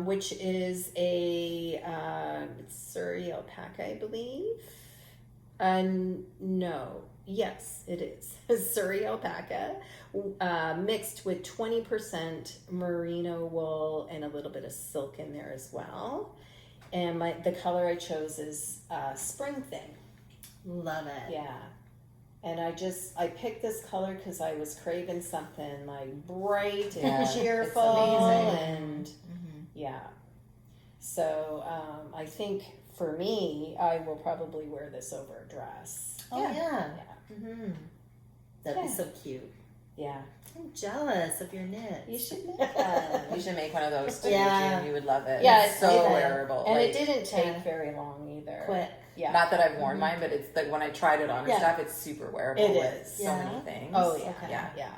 Speaker 3: which is a Surrey alpaca, I believe. No, yes, it is Surrey alpaca, mixed with 20% merino wool and a little bit of silk in there as well. And the color I chose is Spring Thing.
Speaker 2: Love it.
Speaker 3: Yeah. And I picked this color because I was craving something like bright and
Speaker 1: Yeah, it's
Speaker 3: cheerful
Speaker 1: amazing.
Speaker 3: and
Speaker 2: Mhm.
Speaker 3: yeah. So I think for me, I will probably wear this over a dress.
Speaker 2: Oh yeah.
Speaker 3: Yeah.
Speaker 2: Mm-hmm. That'd be
Speaker 3: Yeah.
Speaker 2: so cute.
Speaker 3: Yeah.
Speaker 2: I'm jealous of your knits.
Speaker 3: You should make one.
Speaker 1: You should make one of those too.
Speaker 2: Yeah.
Speaker 1: June. You would love it.
Speaker 3: Yeah,
Speaker 1: it's so
Speaker 3: it-
Speaker 1: wearable.
Speaker 3: And
Speaker 1: like,
Speaker 3: it didn't take
Speaker 2: Yeah.
Speaker 3: very long either.
Speaker 2: Quick.
Speaker 3: Yeah.
Speaker 1: Not that I've worn mine, but it's like when I tried it on and
Speaker 3: Yeah.
Speaker 1: stuff, it's super wearable.
Speaker 3: It
Speaker 1: with
Speaker 3: is.
Speaker 1: so
Speaker 2: Yeah.
Speaker 1: many things.
Speaker 3: Oh yeah.
Speaker 2: Okay.
Speaker 1: Yeah.
Speaker 3: Yeah.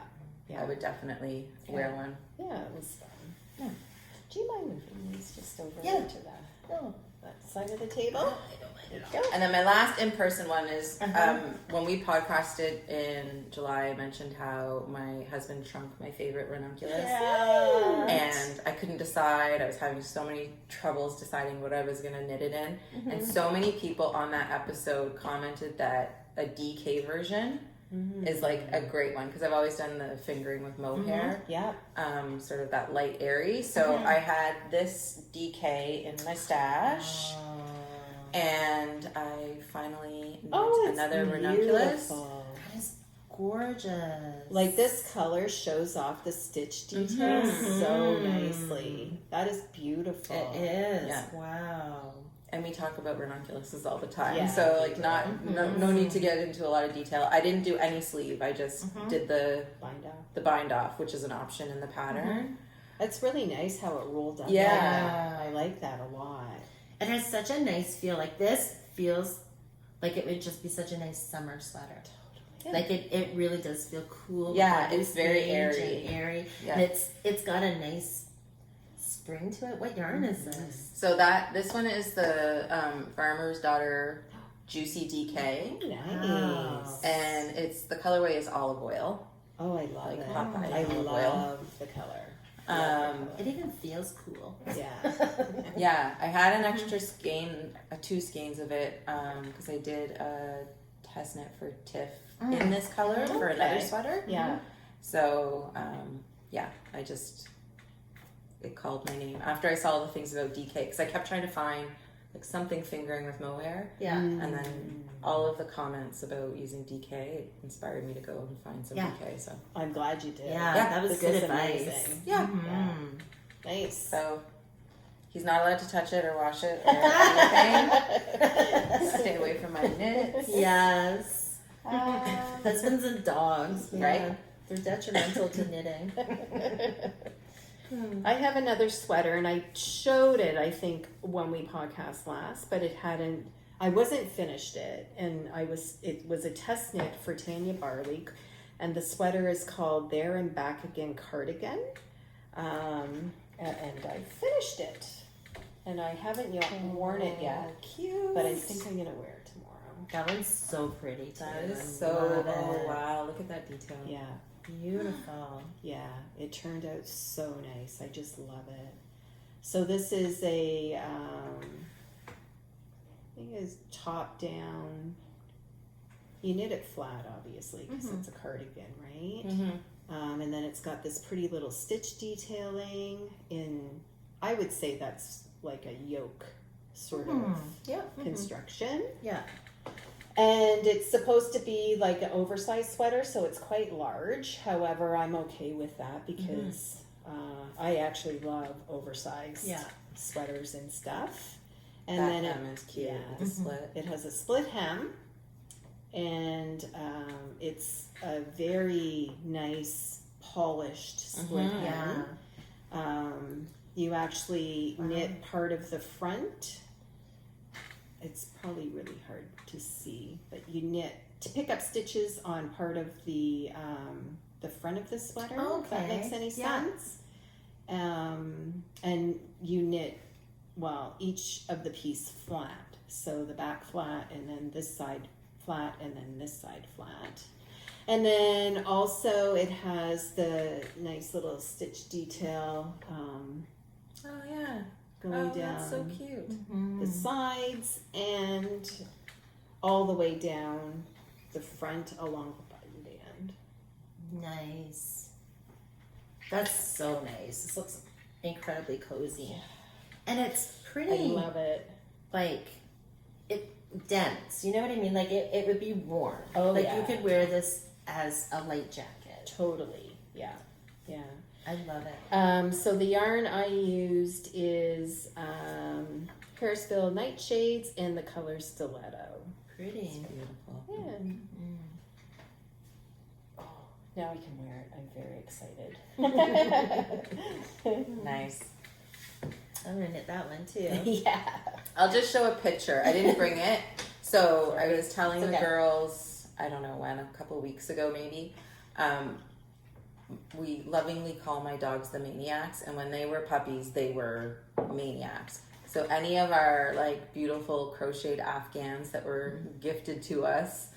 Speaker 3: Yeah.
Speaker 1: I would definitely wear one.
Speaker 3: Yeah, it was fun.
Speaker 1: Yeah.
Speaker 3: Do you mind moving these just over
Speaker 2: Yeah.
Speaker 3: to
Speaker 2: Oh,
Speaker 3: that side of the table?
Speaker 2: I don't mind
Speaker 3: There
Speaker 2: it
Speaker 3: you
Speaker 2: all.
Speaker 3: go.
Speaker 1: And then my last in-person one is
Speaker 2: Uh-huh.
Speaker 1: when we podcasted in July. I mentioned how my husband shrunk my favorite ranunculus,
Speaker 2: Yeah.
Speaker 1: and I couldn't decide. I was having so many troubles deciding what I was going to knit it in, and so many people on that episode commented that a DK version is like a great one because I've always done the fingering with mohair.
Speaker 3: Yeah.
Speaker 1: Sort of that light airy. So I had this DK in my stash, and I finally knit another ranunculus.
Speaker 2: That is gorgeous.
Speaker 3: Like this color shows off the stitch details so nicely. That is beautiful.
Speaker 2: It is.
Speaker 1: Yeah.
Speaker 2: Wow.
Speaker 1: And we talk about ranunculuses all the time,
Speaker 3: Yeah,
Speaker 1: so
Speaker 3: we
Speaker 1: like
Speaker 3: do.
Speaker 1: no need to get into a lot of detail. I didn't do any sleeve. I just did the
Speaker 3: Bind off.
Speaker 1: bind off, which is an option in the pattern.
Speaker 3: It's really nice how it rolled up.
Speaker 1: Yeah.
Speaker 3: I like that a lot.
Speaker 2: It has such a nice feel. Like this feels like it would just be such a nice summer sweater.
Speaker 3: Yeah.
Speaker 2: Like it really does feel cool.
Speaker 1: Yeah,
Speaker 2: with that
Speaker 1: it's very
Speaker 2: usage
Speaker 1: airy.
Speaker 2: and airy.
Speaker 1: Yeah.
Speaker 2: And it's got a nice spring to it. What yarn is this?
Speaker 1: So this one is the Farmer's Daughter Juicy DK,
Speaker 3: Nice.
Speaker 2: Wow.
Speaker 1: and the colorway is olive oil.
Speaker 3: Oh, I love
Speaker 1: Like
Speaker 3: it.
Speaker 1: Popeye
Speaker 3: I
Speaker 1: olive
Speaker 3: love the color.
Speaker 2: It even feels cool.
Speaker 3: Yeah.
Speaker 1: Yeah, I had an extra skein, 2 skeins of it, because I did a test knit for Tiff in this color for another
Speaker 3: Okay.
Speaker 1: sweater.
Speaker 3: Yeah.
Speaker 1: So, it called my name after I saw all the things about DK, because I kept trying to find like something fingering with mohair,
Speaker 2: Yeah.
Speaker 1: and then all of the comments about using DK it inspired me to go and find some
Speaker 2: Yeah.
Speaker 1: DK. So
Speaker 3: I'm glad you did.
Speaker 2: Yeah,
Speaker 1: Yeah,
Speaker 2: that was
Speaker 3: this
Speaker 2: good
Speaker 3: is
Speaker 2: advice.
Speaker 3: amazing.
Speaker 1: yeah,
Speaker 2: Mhm.
Speaker 3: Nice.
Speaker 1: so he's not allowed to touch it or wash it or anything. Stay away from my knits.
Speaker 2: Yes.
Speaker 3: Um,
Speaker 2: Husbands and dogs,
Speaker 1: Right?
Speaker 2: yeah. They're detrimental to knitting.
Speaker 3: I have another sweater, and I showed it, I think, when we podcast last, but I wasn't finished it, and it was a test knit for Tanya Barley, and the sweater is called There and Back Again Cardigan, and I finished it, and I haven't worn it yet,
Speaker 1: Cute.
Speaker 3: but I think I'm gonna wear it tomorrow.
Speaker 2: That one's so pretty too.
Speaker 1: That is
Speaker 2: I
Speaker 1: so.
Speaker 2: love
Speaker 1: Oh
Speaker 2: it.
Speaker 1: wow! Look at that detail.
Speaker 3: Yeah.
Speaker 2: Beautiful.
Speaker 3: Yeah, it turned out so nice. I just love it. So this is I think it's top down. You knit it flat, obviously, because it's a cardigan, right? And then it's got this pretty little stitch detailing I would say that's like a yoke sort of
Speaker 1: Yeah.
Speaker 3: construction.
Speaker 2: Yeah.
Speaker 3: And it's supposed to be like an oversized sweater, so it's quite large. However, I'm okay with that because I actually love oversized sweaters and stuff. And
Speaker 1: That
Speaker 3: then
Speaker 1: hem is cute. With the split.
Speaker 3: it has a split hem, and it's a very nice polished split hem. You actually knit part of the front. It's probably really hard to see, but you knit to pick up stitches on part of the front of the sweater. If that makes any sense. And you knit each of the piece flat. So the back flat, and then this side flat, and then this side flat. And then also it has the nice little stitch detail
Speaker 1: Oh yeah.
Speaker 3: going down
Speaker 1: That's so cute.
Speaker 3: the sides and all the way down the front along the button band.
Speaker 2: Nice. That's so nice. This looks incredibly cozy. And it's pretty.
Speaker 3: I love it.
Speaker 2: Like, dense. You know what I mean? Like, it would be warm.
Speaker 3: Oh,
Speaker 2: like,
Speaker 3: yeah.
Speaker 2: you could wear this as a light jacket.
Speaker 3: Totally. Yeah. Yeah.
Speaker 2: I love it.
Speaker 3: So the yarn I used is Parisville Nightshades in the color Stiletto.
Speaker 2: Pretty.
Speaker 1: Beautiful.
Speaker 3: Yeah. Now we can wear it. I'm very excited.
Speaker 1: Nice.
Speaker 2: I'm gonna knit that one too.
Speaker 3: Yeah.
Speaker 1: I'll just show a picture. I didn't bring it. So I was telling
Speaker 2: It's
Speaker 1: the
Speaker 2: okay.
Speaker 1: girls, I don't know when, a couple weeks ago maybe, we lovingly call my dogs the maniacs, and when they were puppies, they were maniacs. So any of our like beautiful crocheted Afghans that were gifted to us,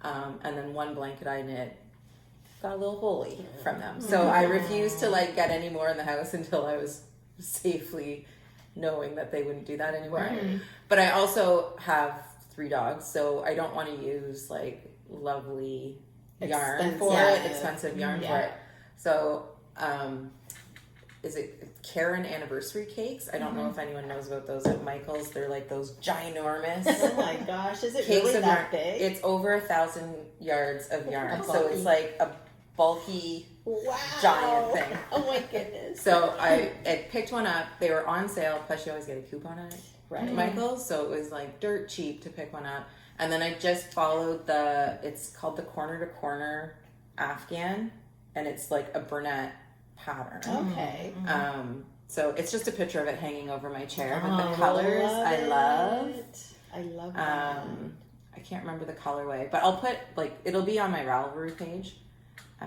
Speaker 1: and then one blanket I knit, got a little holy from them. So I refused to like get any more in the house until I was safely knowing that they wouldn't do that anymore. But I also have 3 dogs, so I don't want to use like lovely yarn for it, expensive yarn for it. So is it Karen anniversary cakes? I don't know if anyone knows about those at Michael's. They're like those ginormous
Speaker 3: Oh my gosh, is it
Speaker 1: cakes
Speaker 3: really
Speaker 1: of
Speaker 3: that
Speaker 1: yarn.
Speaker 3: big?
Speaker 1: It's over 1,000 yards of yarn, so
Speaker 2: bulky.
Speaker 1: it's like a bulky
Speaker 3: Wow.
Speaker 1: giant thing.
Speaker 3: Oh my goodness.
Speaker 1: So I picked one up. They were on sale. Plus, you always get a coupon on it
Speaker 3: Right.
Speaker 1: at Michael's, so it was like dirt cheap to pick one up. And then I just followed it's called the Corner to Corner Afghan, and it's like a brunette pattern.
Speaker 3: Okay.
Speaker 1: So it's just a picture of it hanging over my chair. But the
Speaker 2: Oh,
Speaker 1: colors I love.
Speaker 3: it. I love that.
Speaker 1: I can't remember the colorway, but I'll put it'll be on my Ravelry page.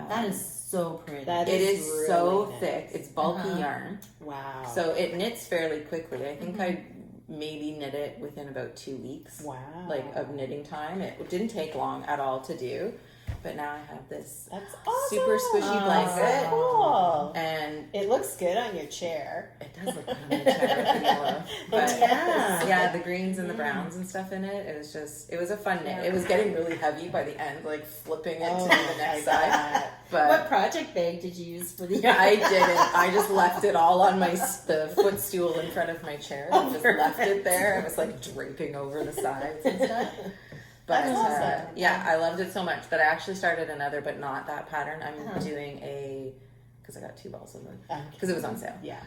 Speaker 2: That is so pretty.
Speaker 3: That
Speaker 1: It is
Speaker 3: really
Speaker 1: so
Speaker 3: nice.
Speaker 1: thick. It's bulky yarn.
Speaker 3: Wow.
Speaker 1: So it knits fairly quickly. I think I maybe knit it within about 2 weeks.
Speaker 3: Wow.
Speaker 1: Like of knitting time. It didn't take long at all to do. But now I have this
Speaker 3: That's awesome.
Speaker 1: super squishy blanket.
Speaker 3: So cool.
Speaker 1: And
Speaker 3: It looks good on your chair.
Speaker 1: it does look good on the chair. But
Speaker 2: yeah.
Speaker 1: the greens and the browns and stuff in it. It was a fun knit. It was getting really heavy by the end, like flipping it to the next side.
Speaker 2: What
Speaker 1: But
Speaker 2: project bag did you use for the yarn?
Speaker 1: I didn't. I just left it all on the footstool in front of my chair. I just left it there. I was like draping over the sides and stuff. But
Speaker 3: That's awesome.
Speaker 1: yeah, I loved it so much that I actually started another, but not that pattern. I'm doing because I got 2 balls of them because it was on sale.
Speaker 3: Yeah.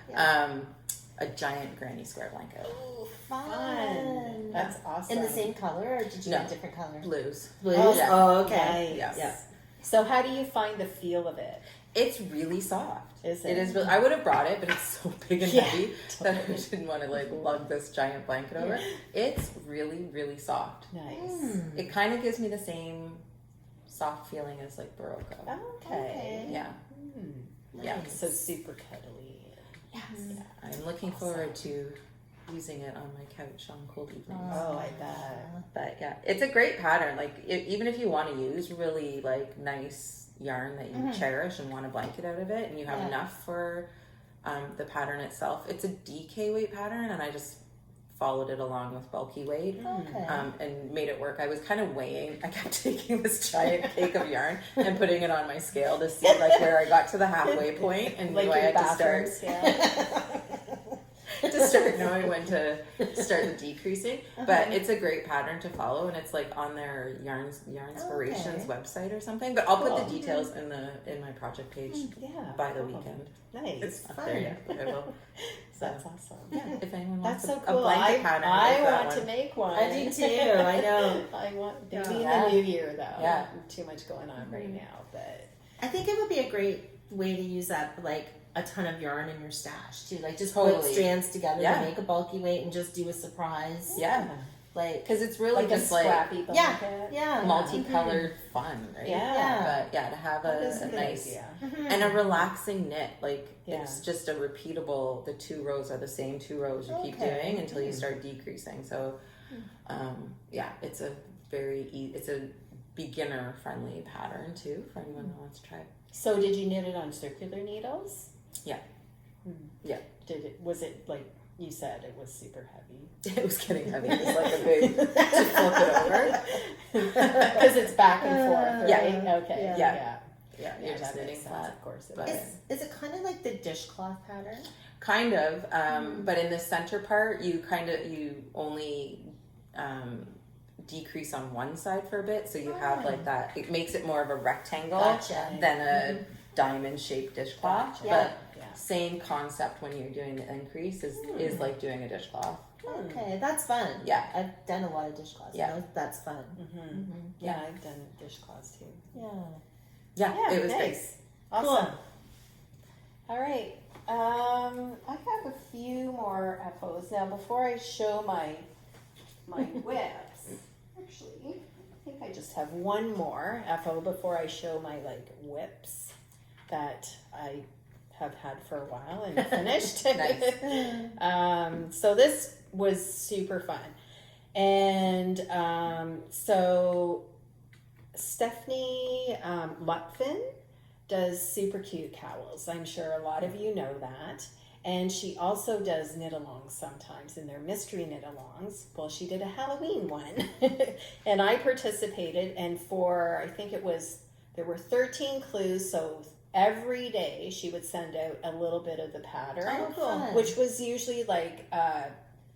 Speaker 1: A giant granny square blanket.
Speaker 2: Oh,
Speaker 3: Fun. That's awesome.
Speaker 2: In the same color, or did you
Speaker 1: No.
Speaker 2: get different colors?
Speaker 1: Blues.
Speaker 2: Blues?
Speaker 3: Oh,
Speaker 1: yeah.
Speaker 2: Oh, okay.
Speaker 3: Nice.
Speaker 1: Yeah.
Speaker 3: So how do you find the feel of it?
Speaker 1: It's really soft.
Speaker 3: Is it?
Speaker 1: It is really. I would have brought it, but it's so big and
Speaker 3: Yeah,
Speaker 1: heavy that I didn't want to like lug this giant blanket over. It's really, really soft.
Speaker 3: Nice.
Speaker 1: It kind of gives me the same soft feeling as like Barocco.
Speaker 3: Okay.
Speaker 1: Yeah. Yeah.
Speaker 3: So super cuddly.
Speaker 1: Yes. Yeah. I'm looking forward to using it on my couch on cold evenings.
Speaker 3: Oh, I bet.
Speaker 1: But yeah, it's a great pattern. Like even if you want to use really like nice yarn that you cherish and want a blanket out of it, and you have enough for the pattern itself. It's a DK weight pattern, and I just followed it along with bulky weight.
Speaker 2: Okay.
Speaker 1: And made it work. I was kind of weighing. I kept taking this giant cake of yarn and putting it on my scale to see like where I got to the halfway point, and
Speaker 3: Like
Speaker 1: knew I
Speaker 3: your
Speaker 1: had to start
Speaker 3: bathrooms, yeah.
Speaker 1: to start knowing when to start the decreasing. But it's a great pattern to follow, and it's like on their Yarnspirations website or something. But I'll put the details in my project page
Speaker 3: Yeah.
Speaker 1: by the weekend.
Speaker 3: Nice.
Speaker 1: It's not there yet, but I will.
Speaker 3: That's awesome.
Speaker 1: Yeah, if anyone
Speaker 3: That's
Speaker 1: wants
Speaker 3: so cool.
Speaker 1: a blanket pattern,
Speaker 3: I
Speaker 1: like that
Speaker 3: want to
Speaker 1: one.
Speaker 3: make one.
Speaker 2: I do too. I know.
Speaker 3: I want maybe
Speaker 1: Yeah.
Speaker 3: in the new year though.
Speaker 1: Yeah.
Speaker 3: Too much going on right now, but
Speaker 2: I think it would be a great way to use that, like a ton of yarn in your stash too. Like just
Speaker 1: Totally.
Speaker 2: put strands together
Speaker 1: Yeah.
Speaker 2: to make a bulky weight and just do a surprise.
Speaker 1: Yeah,
Speaker 2: Like
Speaker 1: because it's really
Speaker 3: like a
Speaker 1: just like
Speaker 3: scrappy
Speaker 2: yeah,
Speaker 3: blanket.
Speaker 2: yeah,
Speaker 1: multicolored fun, right?
Speaker 3: Yeah.
Speaker 1: But yeah, to have
Speaker 3: That is
Speaker 1: a
Speaker 3: good
Speaker 1: nice
Speaker 3: idea.
Speaker 1: and a relaxing knit, like
Speaker 3: Yeah.
Speaker 1: it's just a repeatable. The 2 rows are the same 2 rows you keep
Speaker 2: Okay.
Speaker 1: doing until you start decreasing. So, yeah, it's a it's a beginner friendly pattern too for anyone who wants to try it.
Speaker 3: So did you knit it on circular needles?
Speaker 1: Yeah. Yeah.
Speaker 3: Was it like you said it was super heavy?
Speaker 1: It was getting heavy. It was like a big to flip it over.
Speaker 3: Because it's back and forth,
Speaker 1: Yeah.
Speaker 3: right? Okay.
Speaker 2: Yeah.
Speaker 3: Yeah.
Speaker 1: Yeah, you're
Speaker 3: Yeah,
Speaker 1: just
Speaker 3: that
Speaker 1: knitting
Speaker 3: makes sense,
Speaker 1: flat.
Speaker 3: of course.
Speaker 1: But-
Speaker 2: Is it kind of like the dishcloth pattern?
Speaker 1: Kind of, but in the center part, you only decrease on one side for a bit, so you have like that. It makes it more of a rectangle
Speaker 2: Gotcha.
Speaker 1: than a diamond-shaped dishcloth.
Speaker 3: Gotcha.
Speaker 1: But
Speaker 3: Yeah.
Speaker 1: same concept when you're doing the increase is like doing a dishcloth.
Speaker 2: Okay, that's fun.
Speaker 1: Yeah.
Speaker 2: I've done a lot of dishcloths.
Speaker 1: Yeah.
Speaker 2: That's fun.
Speaker 3: Yeah, I've done dishcloths too.
Speaker 2: Yeah.
Speaker 1: Yeah, it was great.
Speaker 3: nice. Awesome. All right. I have a few more FOs. Now, before I show my whips, actually, I think I just have one more FO before I show my whips that I have had for a while and finished.
Speaker 1: Nice.
Speaker 3: So this was super fun. And so Stephanie Lutfin does super cute cowls. I'm sure a lot of you know that. And she also does knit-alongs sometimes, and they're mystery knit-alongs. Well, she did a Halloween one. And I participated, and I think there were 13 clues, so every day she would send out a little bit of the pattern, which was usually like a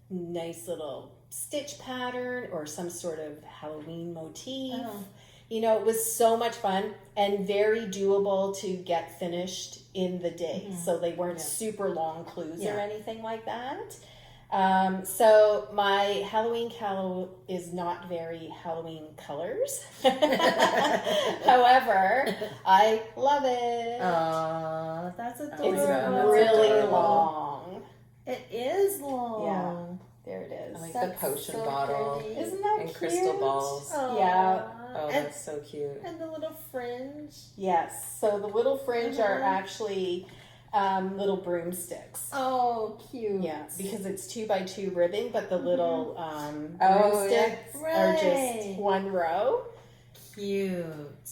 Speaker 3: nice little stitch pattern or some sort of Halloween motif. Oh. You know, it was so much fun and very doable to get finished in the day. Mm-hmm. So they weren't super long clues or anything like that. So my Halloween cowl is not very Halloween colors. However, I love it.
Speaker 2: Oh, that's adorable.
Speaker 3: It's really long.
Speaker 2: It is long.
Speaker 3: Yeah, there it is.
Speaker 1: I like the potion bottle.
Speaker 3: Pretty. Isn't that
Speaker 1: and
Speaker 3: cute?
Speaker 1: crystal balls.
Speaker 2: Aww.
Speaker 3: Yeah.
Speaker 1: Oh, that's so cute.
Speaker 2: And the little fringe.
Speaker 3: Yes. So the little fringe are actually little broomsticks.
Speaker 2: Oh, cute.
Speaker 3: Yeah, because it's 2x2 ribbing, but the little broomsticks are just one row.
Speaker 2: Cute.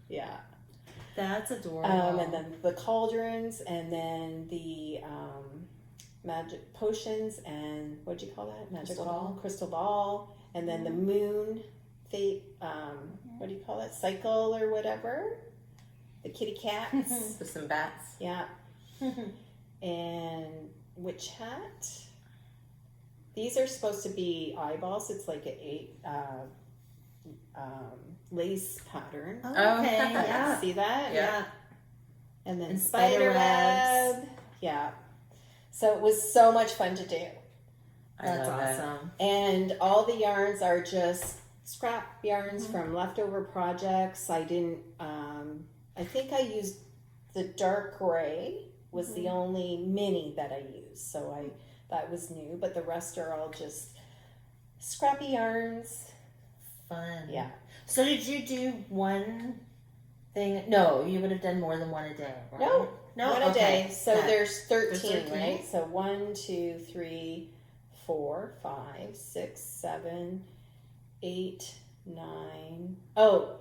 Speaker 3: Yeah.
Speaker 2: That's adorable.
Speaker 3: And then the cauldrons, and then the magic potions, and what'd you call that? Crystal ball, and then the moon fate. What do you call it? Cycle or whatever. The kitty cats.
Speaker 1: With some bats.
Speaker 3: Yeah. And witch hat. These are supposed to be eyeballs. It's like a lace pattern.
Speaker 2: Oh, okay. Yeah.
Speaker 3: See that?
Speaker 2: Yeah.
Speaker 3: And then
Speaker 2: and
Speaker 3: spider web. Yeah. So it was so much fun to do.
Speaker 2: That's awesome.
Speaker 3: And all the yarns are just scrap yarns from leftover projects. I didn't, I think I used the dark gray was the only mini that I used. So that was new, but the rest are all just scrappy yarns.
Speaker 2: Fun.
Speaker 3: Yeah.
Speaker 2: So did you do one thing? No, you would have done more than one a day, right?
Speaker 3: No, one a day. So there's 13,
Speaker 2: 13,
Speaker 3: right? So 1, 2, 3, 4, 5, 6, 7, 8, 9. Oh,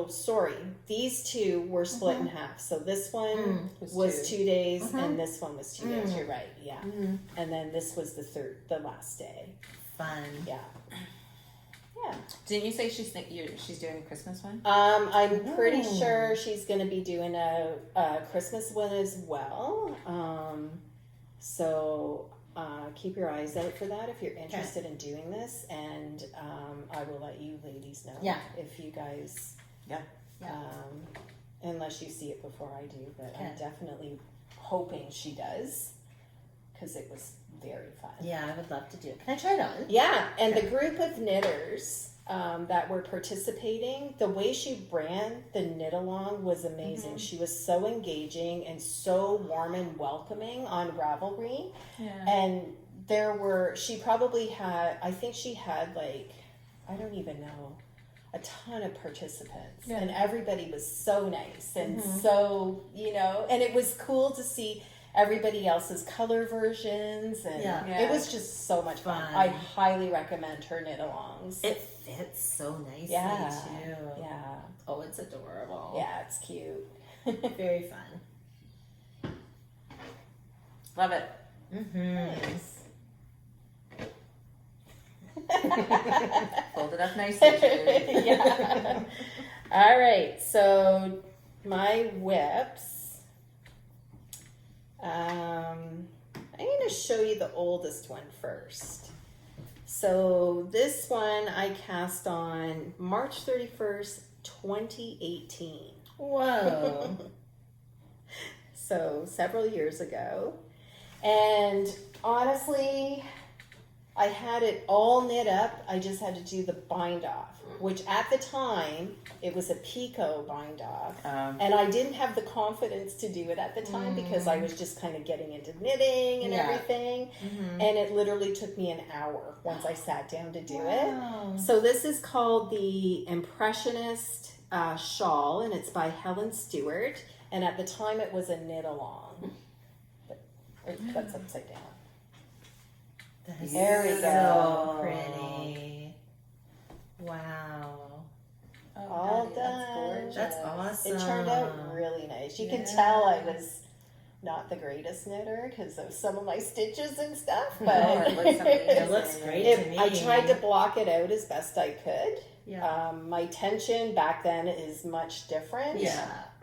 Speaker 3: sorry. These two were split in half. So this one was 2 days, and this one was 2 days. You're right. Yeah. And then this was the last day.
Speaker 2: Fun.
Speaker 3: Yeah. Yeah.
Speaker 1: Didn't you say she's doing a Christmas one?
Speaker 3: I'm pretty sure she's going to be doing a Christmas one as well. So keep your eyes out for that if you're interested in doing this, and I will let you ladies know if you guys.
Speaker 1: Yeah.
Speaker 3: Unless you see it before I do, but I'm definitely hoping she does because it was very fun.
Speaker 2: Yeah, I would love to do it. Can I try it on?
Speaker 3: Yeah, and the group of knitters that were participating, the way she ran the knit-along was amazing. She was so engaging and so warm and welcoming on Ravelry.
Speaker 1: Yeah.
Speaker 3: And she probably had, I think she had I don't even know, a ton of participants. Yeah. And everybody was so nice and so, and it was cool to see everybody else's color versions, and it was just so much fun. I highly recommend her knit-alongs.
Speaker 2: It fits so nicely too.
Speaker 3: Yeah.
Speaker 2: Oh, it's adorable.
Speaker 3: Yeah, it's cute.
Speaker 2: Very fun.
Speaker 1: Love it.
Speaker 3: Nice.
Speaker 1: Fold it up nicely.
Speaker 3: Yeah. All right, so my whips. I'm going to show you the oldest one first. So this one I cast on March 31st, 2018.
Speaker 2: Whoa.
Speaker 3: So several years ago. And honestly, I had it all knit up. I just had to do the bind off, which at the time it was a picot bind off. And I didn't have the confidence to do it at the time because I was just kind of getting into knitting and everything. And it literally took me an hour once I sat down to do it. So this is called the Impressionist shawl, and it's by Helen Stewart. And at the time it was a knit-along. That's upside down. There we
Speaker 2: go. So pretty. Wow.
Speaker 3: All
Speaker 1: Patty,
Speaker 3: done.
Speaker 2: That's awesome.
Speaker 3: It turned out really nice. You can tell I was not the greatest knitter because of some of my stitches and stuff, but
Speaker 2: it looks great to me.
Speaker 3: I tried to block it out as best I could.
Speaker 2: Yeah.
Speaker 3: My tension back then is much different.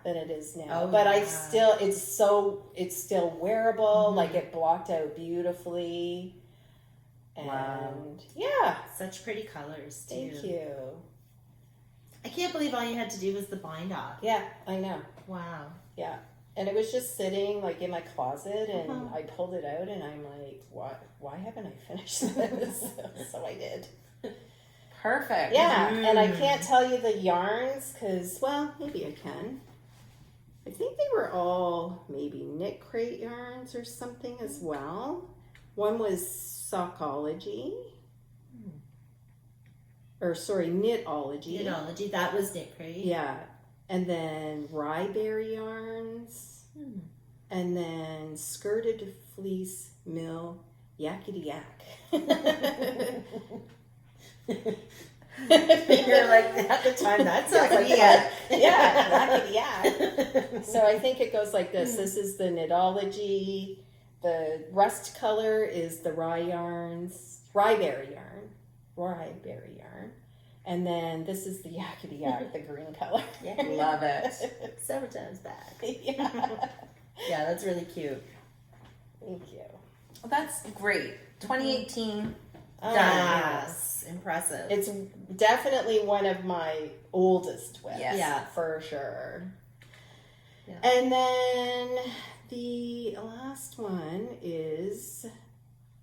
Speaker 3: Than it is now.
Speaker 2: Oh,
Speaker 3: but it's still wearable. Like it blocked out beautifully. And
Speaker 2: such pretty colors too.
Speaker 3: Thank you.
Speaker 2: I can't believe all you had to do was the bind off.
Speaker 3: Yeah, I know.
Speaker 2: Wow.
Speaker 3: Yeah. And it was just sitting like in my closet and I pulled it out and I'm like, why haven't I finished this? So I did.
Speaker 1: Perfect.
Speaker 3: Yeah, and I can't tell you the yarns because, well, maybe I can. I think they were all maybe knit crate yarns or something as well. One was Sockology. Or sorry, Knitology.
Speaker 2: Knitology, that was knit crate.
Speaker 3: Yeah. And then Ryeberry yarns. And then Skirted Fleece Mill Yakety Yak.
Speaker 2: You're like, at the time, that sounds like
Speaker 3: yakety yak. So I think it goes like this. This is the Knitology. The rust color is the Ryeberry yarn. And then this is the Yakety Yak, the green color.
Speaker 1: Love it.
Speaker 2: Several times back.
Speaker 3: Yeah.
Speaker 2: Yeah, that's really cute.
Speaker 3: Thank you.
Speaker 1: Well, that's great. 2018.
Speaker 2: Yes. Impressive.
Speaker 3: It's definitely one of my oldest WIPs.
Speaker 1: Yes.
Speaker 2: Yeah.
Speaker 3: For sure.
Speaker 2: Yeah.
Speaker 3: And then the last one is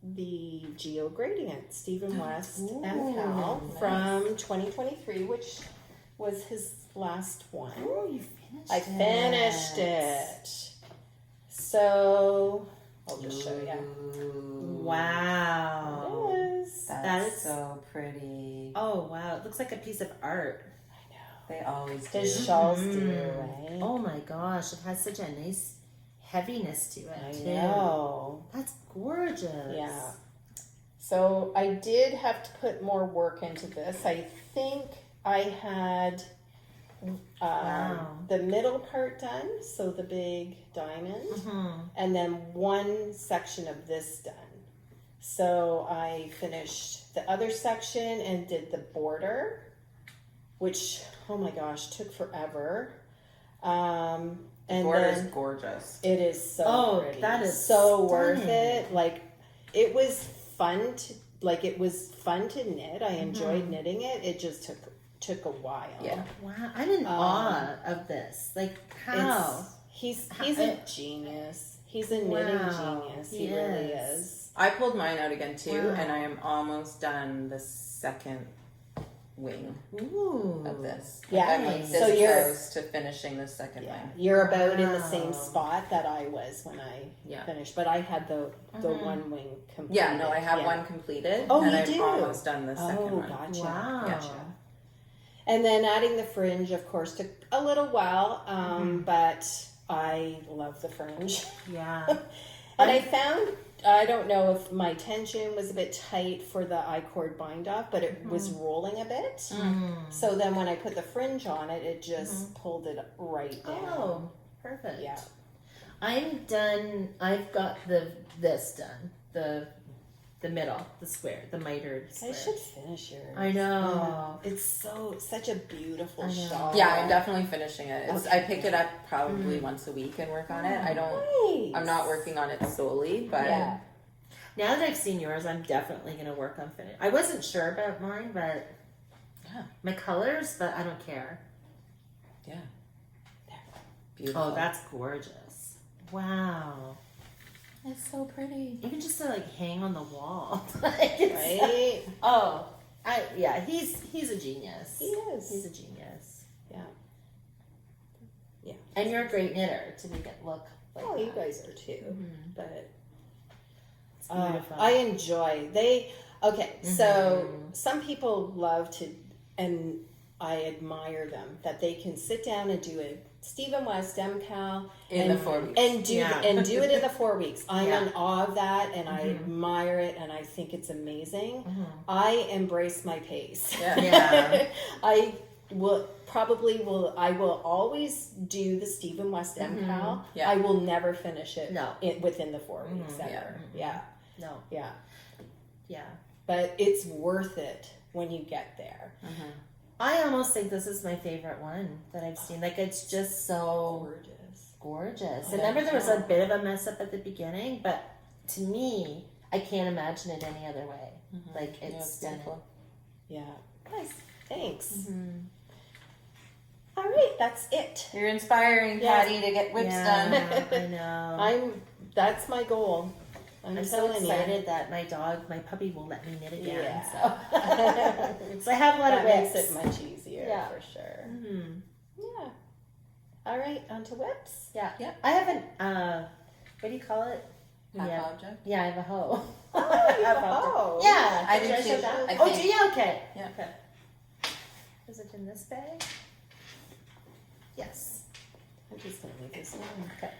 Speaker 3: the Geo Gradient, Stephen West and Pal from 2023, which was his last one.
Speaker 2: Oh, you finished
Speaker 3: I finished it. So I'll just show you.
Speaker 2: Wow.
Speaker 3: It is.
Speaker 1: That's so pretty.
Speaker 2: Oh, wow. It looks like a piece of art.
Speaker 3: I know.
Speaker 1: They always do.
Speaker 3: His shawls do, right?
Speaker 2: Oh my gosh. It has such a nice heaviness to it,
Speaker 3: I
Speaker 2: too.
Speaker 3: know.
Speaker 2: That's gorgeous.
Speaker 3: Yeah. So I did have to put more work into this. I think I had the middle part done, so the big diamond, and then one section of this done. So I finished the other section and did the border, which, oh my gosh, took forever. And
Speaker 1: The border
Speaker 3: then
Speaker 1: is gorgeous.
Speaker 3: it is so pretty.
Speaker 2: That is
Speaker 3: so
Speaker 2: stunning.
Speaker 3: worth it. Like, it was fun to knit. I enjoyed knitting it. It just took a while.
Speaker 1: Yeah.
Speaker 2: Wow. I'm in awe of this. Like, how?
Speaker 3: He's a genius. He's a knitting genius. He really is.
Speaker 1: I pulled mine out again too, and I am almost done the second wing of this.
Speaker 3: Yeah.
Speaker 1: I'm like
Speaker 3: So
Speaker 1: this
Speaker 3: you're-
Speaker 1: close to finishing the second wing.
Speaker 3: You're about in the same spot that I was when I
Speaker 1: Yeah.
Speaker 3: finished, but I had the one wing completed.
Speaker 1: Yeah, no, I have one completed.
Speaker 3: Oh,
Speaker 1: and
Speaker 3: you
Speaker 1: I'm
Speaker 3: do?
Speaker 1: almost done the second
Speaker 3: Oh,
Speaker 1: one.
Speaker 3: gotcha.
Speaker 2: Wow.
Speaker 3: Gotcha. And then adding the fringe, of course, took a little while, but I love the fringe.
Speaker 2: Yeah.
Speaker 3: And I found, I don't know if my tension was a bit tight for the I-cord bind off, but it was rolling a bit. So then when I put the fringe on it, it just pulled it right down.
Speaker 2: Oh, perfect.
Speaker 3: Yeah.
Speaker 2: I'm done. I've got this done. The middle, the square, the mitered square.
Speaker 3: I should finish yours.
Speaker 2: I know.
Speaker 3: It's such a beautiful
Speaker 2: I know.
Speaker 3: shawl.
Speaker 1: Yeah, I'm definitely finishing it.
Speaker 3: Okay.
Speaker 1: I pick it up probably once a week and work on it. I'm not working on it solely, but
Speaker 3: Yeah.
Speaker 2: Now that I've seen yours, I'm definitely going to work on finish. I wasn't sure about mine, but my colors, but I don't care.
Speaker 1: beautiful.
Speaker 2: Oh, that's gorgeous. Wow.
Speaker 1: It's so pretty.
Speaker 2: Even just to like hang on the wall. Like, it's-
Speaker 3: Right?
Speaker 2: Oh, he's a genius.
Speaker 3: He is.
Speaker 2: He's a genius.
Speaker 3: Yeah. Yeah.
Speaker 2: And you're a great knitter to make it look like
Speaker 3: Oh,
Speaker 2: that.
Speaker 3: you guys are too.
Speaker 2: Mhm.
Speaker 3: But
Speaker 2: It's beautiful.
Speaker 3: I enjoy. So some people love to, and I admire them, that they can sit down and do a Stephen West MCAL
Speaker 1: In the 4 weeks.
Speaker 3: and do
Speaker 2: Yeah.
Speaker 3: and do it in the 4 weeks. I'm
Speaker 2: Yeah.
Speaker 3: in awe of that, and I admire it, and I think it's amazing.
Speaker 2: Mhm.
Speaker 3: I embrace my pace.
Speaker 2: Yeah.
Speaker 3: I will always do the Stephen West MCAL.
Speaker 1: Yeah.
Speaker 3: I will never finish it
Speaker 2: No.
Speaker 3: within the 4 weeks
Speaker 2: Mhm.
Speaker 3: ever. Yeah.
Speaker 2: No.
Speaker 3: Yeah.
Speaker 2: Yeah.
Speaker 3: But it's worth it when you get there.
Speaker 2: I almost think this is my favorite one that I've seen. Like, it's just so
Speaker 3: Gorgeous.
Speaker 2: gorgeous.
Speaker 3: Oh,
Speaker 2: And remember, there was a
Speaker 3: yeah.
Speaker 2: bit of a mess up at the beginning, but to me, I can't imagine it any other way. Like, it's stunning.
Speaker 3: Yeah. Nice. Thanks.
Speaker 2: Mm-hmm.
Speaker 3: All right, that's it.
Speaker 1: You're inspiring
Speaker 3: Yeah.
Speaker 1: Patty to get whips done.
Speaker 2: I know.
Speaker 3: That's my goal. I'm
Speaker 2: so
Speaker 3: telling
Speaker 2: excited that my puppy will let me knit again.
Speaker 3: Yeah.
Speaker 2: So, so I have a lot
Speaker 3: that
Speaker 2: of
Speaker 3: makes
Speaker 2: whips.
Speaker 3: it much easier
Speaker 2: Yeah.
Speaker 3: for sure.
Speaker 2: Mhm.
Speaker 3: Yeah. All right, on to whips.
Speaker 2: Yeah.
Speaker 1: Yep.
Speaker 2: I have an, what do you call it?
Speaker 1: Half
Speaker 2: Yeah.
Speaker 1: object.
Speaker 2: Yeah, I have a hoe.
Speaker 3: Oh, you have a
Speaker 2: Half object.
Speaker 3: hoe.
Speaker 2: Yeah.
Speaker 1: I
Speaker 2: Did
Speaker 1: do
Speaker 2: show
Speaker 1: too.
Speaker 2: that?
Speaker 1: I
Speaker 2: Oh,
Speaker 1: think.
Speaker 2: do you? Okay.
Speaker 1: Yeah.
Speaker 2: Okay. Is it in this bag? Yes.
Speaker 3: I'm just gonna leave this alone.
Speaker 2: Okay.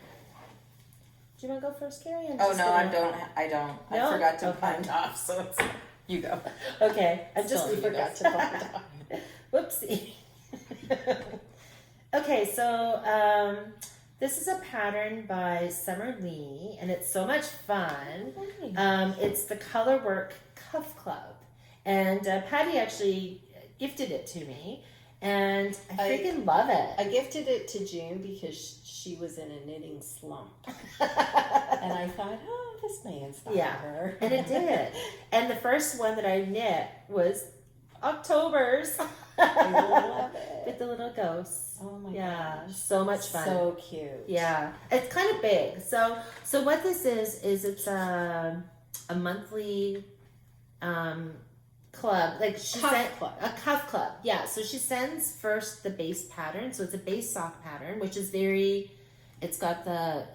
Speaker 2: Do you want to go first, Karri? I'm
Speaker 1: Oh
Speaker 2: just
Speaker 1: no,
Speaker 2: gonna-
Speaker 1: I don't.
Speaker 2: No?
Speaker 1: I forgot to
Speaker 2: Okay.
Speaker 1: bind off, so it's you go.
Speaker 2: Okay. I just
Speaker 3: Still, you
Speaker 2: forgot
Speaker 3: guys.
Speaker 2: to bind off. Whoopsie. Okay, so this is a pattern by Summer Lee, and it's so much fun. It's the Colorwork Cuff Club, and Patty actually gifted it to me, and I freaking love it.
Speaker 3: I gifted it to June because she was in a knitting slump, and I thought, oh, this may inspire her.
Speaker 2: And it did. And the first one that I knit was October's.
Speaker 3: I love it.
Speaker 2: With the little ghosts.
Speaker 3: Oh my
Speaker 2: Yeah,
Speaker 3: gosh.
Speaker 2: so much fun.
Speaker 3: So cute.
Speaker 2: Yeah, it's kind of big. So what this is it's a monthly club. Like she
Speaker 3: Cuff
Speaker 2: sent
Speaker 3: club.
Speaker 2: a cuff club. Yeah. So she sends first the base pattern. So it's a base sock pattern, which is very. It's got the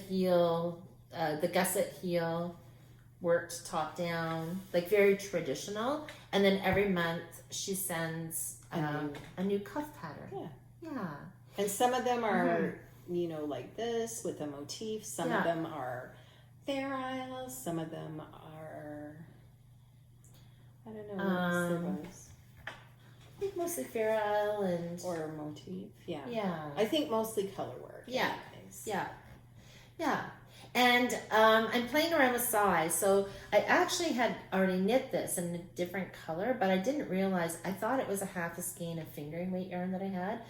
Speaker 2: heel, the gusset heel, worked top down, like very traditional. And then every month she sends a new cuff pattern.
Speaker 3: Yeah.
Speaker 2: Yeah.
Speaker 3: And some of them are, like this with a motif. Some of
Speaker 2: Yeah.
Speaker 3: them are virile. Some of them are, I don't know, what else there was.
Speaker 2: I think mostly Fair Isle and
Speaker 3: Or a motif. Yeah.
Speaker 2: yeah.
Speaker 3: I think mostly color work.
Speaker 2: Yeah.
Speaker 3: anyways.
Speaker 2: Yeah. And I'm playing around with size. So I actually had already knit this in a different color, but I didn't realize, I thought it was a half a skein of fingering weight yarn that I had.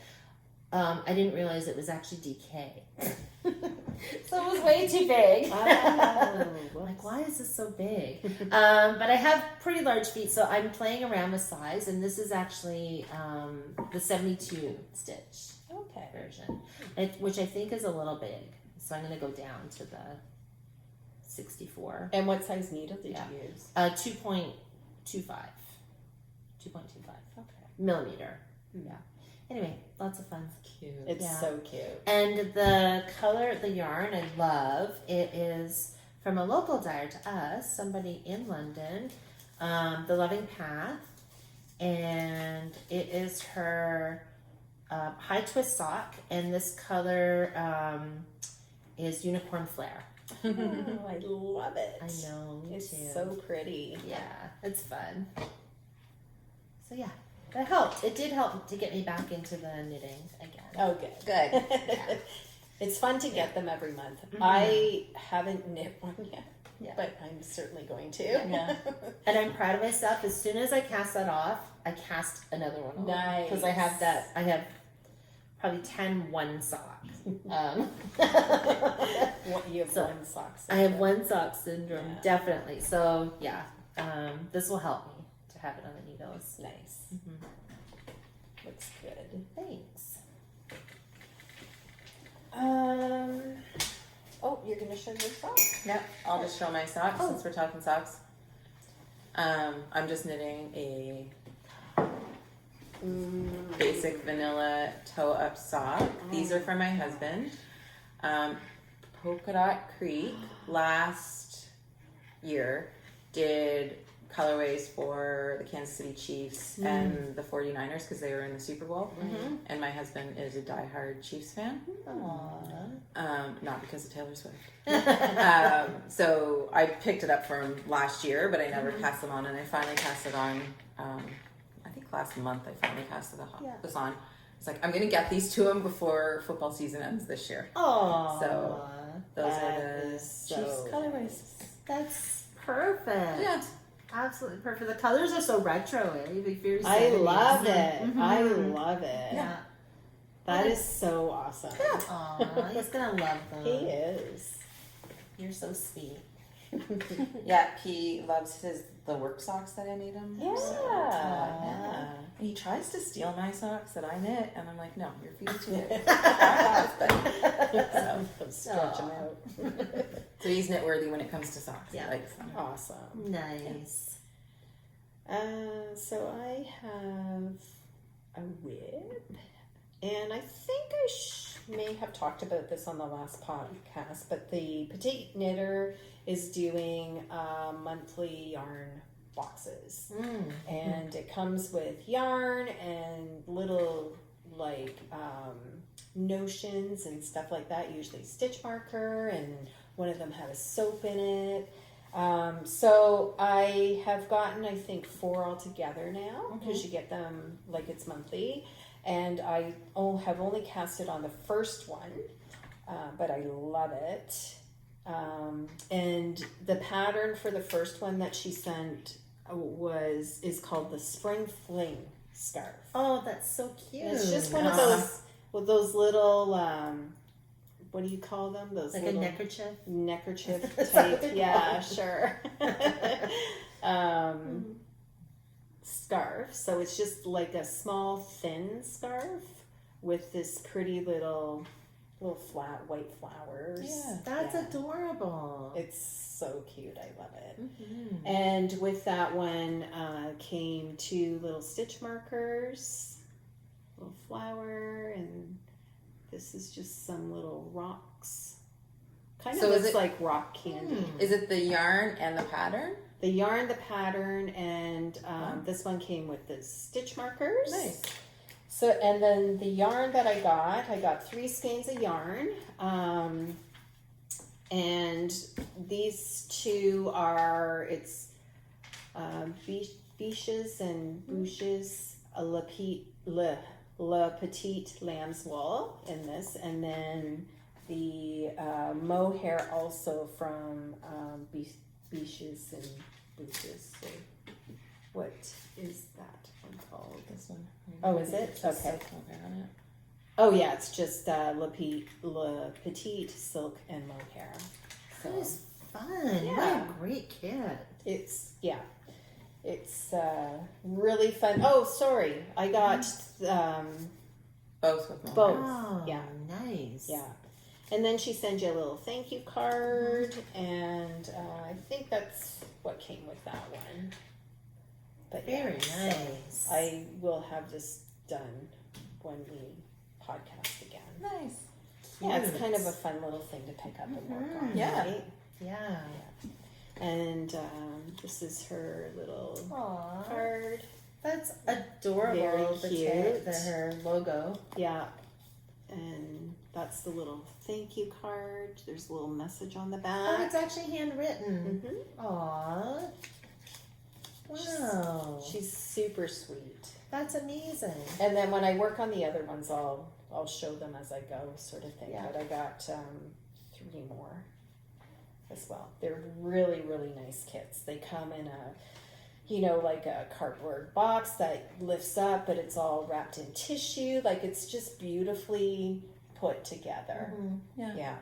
Speaker 2: I didn't realize it was actually DK. So it was way too big.
Speaker 3: Oh,
Speaker 2: Like, why is this so big? But I have pretty large feet, so I'm playing around with size, and this is actually the 72 stitch
Speaker 3: okay.
Speaker 2: version, which I think is a little big. So I'm going to go down to the 64.
Speaker 3: And what size needle did
Speaker 2: Yeah.
Speaker 3: you use?
Speaker 2: 2.25. 2.25
Speaker 3: Okay.
Speaker 2: millimeter. Yeah. Anyway, lots of fun.
Speaker 1: Cute.
Speaker 3: It's
Speaker 2: Yeah.
Speaker 3: so cute.
Speaker 2: And the color, the yarn, I love. It is from a local dyer to us, somebody in London, The Loving Path. And it is her high twist sock. And this color is Unicorn Flare.
Speaker 3: Oh, I love it.
Speaker 2: I know, me
Speaker 3: It's
Speaker 2: too.
Speaker 3: so pretty.
Speaker 2: Yeah, it's fun. So yeah, that helped. It did help to get me back into the knitting again.
Speaker 3: Oh, good.
Speaker 1: Good.
Speaker 3: It's fun to get them every month.
Speaker 2: Mhm.
Speaker 3: I haven't knit one yet,
Speaker 2: Yeah.
Speaker 3: but I'm certainly going to.
Speaker 1: Yeah.
Speaker 2: And I'm proud of myself. As soon as I cast that off, I cast another one on.
Speaker 3: Nice.
Speaker 2: Because I have probably 10 one socks.
Speaker 3: What, you have
Speaker 2: So,
Speaker 3: one sock
Speaker 2: I have one sock syndrome,
Speaker 3: Yeah.
Speaker 2: definitely. So yeah, this will help me to have it on the needles.
Speaker 3: Nice.
Speaker 2: Mhm.
Speaker 3: Looks good.
Speaker 2: Thanks.
Speaker 3: Oh, you're gonna show your socks.
Speaker 1: Yep, I'll just show my socks since we're talking socks. I'm just knitting a basic vanilla toe-up sock. These are for my husband. Polka Dot Creek last year did colorways for the Kansas City Chiefs and the 49ers because they were in the Super Bowl. And my husband is a diehard Chiefs fan. Not because of Taylor Swift. So I picked it up for him last year, but I never cast them on, and I finally cast it on. I think last month I finally cast this on. It's like I'm gonna get these to him before football season ends this year.
Speaker 2: Oh,
Speaker 1: so those are the Chiefs colorways.
Speaker 2: That's perfect.
Speaker 1: Yeah.
Speaker 2: Absolutely perfect. The colors are so retro, very
Speaker 3: I
Speaker 2: 70s.
Speaker 3: love it. I love it.
Speaker 2: Yeah.
Speaker 3: That is so awesome.
Speaker 2: Aw, he's gonna love them.
Speaker 3: He is.
Speaker 2: You're so sweet.
Speaker 1: Yeah, he loves the work socks that I made him.
Speaker 3: Yeah.
Speaker 1: Yeah. He tries to steal my socks that I knit, and I'm like, no, your feet are too big.
Speaker 3: Stretch them out.
Speaker 1: So he's knit worthy when it comes to socks.
Speaker 2: Yeah.
Speaker 1: He likes them.
Speaker 3: Awesome.
Speaker 2: Nice.
Speaker 3: So I have a whip, and I think I may have talked about this on the last podcast, but the Petite Knitter is doing monthly yarn boxes, and it comes with yarn and little like notions and stuff like that, usually stitch marker, and one of them had a soap in it. So I have gotten, I think, 4 altogether now, because you get them like it's monthly, and I have only casted on the first one, but I love it. And the pattern for the first one that she sent is called the Spring Fling scarf.
Speaker 2: Oh, that's so cute.
Speaker 3: And it's just one of those with those little what do you call them? Those
Speaker 2: like
Speaker 3: little
Speaker 2: a neckerchief.
Speaker 3: Neckerchief type. Yeah, sure. Scarf. So it's just like a small thin scarf with this pretty little flat white flowers.
Speaker 2: Yeah, that's adorable.
Speaker 3: It's so cute. I love it. And with that one came 2 little stitch markers, little flower, and this is just some little rocks. Kind of looks like rock candy.
Speaker 1: Is it the yarn and the pattern?
Speaker 3: The yarn, the pattern, and this one came with the stitch markers.
Speaker 1: Nice.
Speaker 3: So, and then the yarn that I got 3 skeins of yarn. And these 2 are, it's biches and bouches, La Petite Lamb's Wool in this, and then the mohair also from biches and bouches. So what is that one called?
Speaker 1: This one.
Speaker 3: Oh, is it? Okay.
Speaker 1: On it.
Speaker 3: Oh yeah, it's just La Petite silk and mohair. So
Speaker 2: That is fun.
Speaker 3: Yeah.
Speaker 2: What a great kit.
Speaker 3: it's really fun. Oh, sorry, I got
Speaker 1: Both with mohair.
Speaker 3: both.
Speaker 2: Oh,
Speaker 3: Yeah.
Speaker 2: nice.
Speaker 3: Yeah. And then she sends you a little thank you card, and I think that's what came with that one. But
Speaker 2: Very
Speaker 3: so
Speaker 2: nice.
Speaker 3: I will have this done when we podcast again.
Speaker 1: Nice.
Speaker 3: Yeah, it's kind of a fun little thing to pick up and work on.
Speaker 1: Yeah.
Speaker 3: Right?
Speaker 2: Yeah.
Speaker 3: And this is her little
Speaker 2: Aww.
Speaker 3: card.
Speaker 2: That's adorable.
Speaker 3: Very
Speaker 2: The
Speaker 3: cute.
Speaker 2: kit, her logo.
Speaker 3: Yeah. And that's the little thank you card. There's a little message on the
Speaker 2: Oh,
Speaker 3: back.
Speaker 2: it's actually handwritten.
Speaker 3: Mm-hmm.
Speaker 2: Aww. Wow.
Speaker 3: She's super sweet.
Speaker 2: That's amazing.
Speaker 3: And then when I work on the other ones, I'll show them as I go, sort of thing.
Speaker 2: Yeah.
Speaker 3: But I got 3 more as well. They're really, really nice kits. They come in like a cardboard box that lifts up, but it's all wrapped in tissue. Like, it's just beautifully put together.
Speaker 1: Yeah.
Speaker 3: Yeah,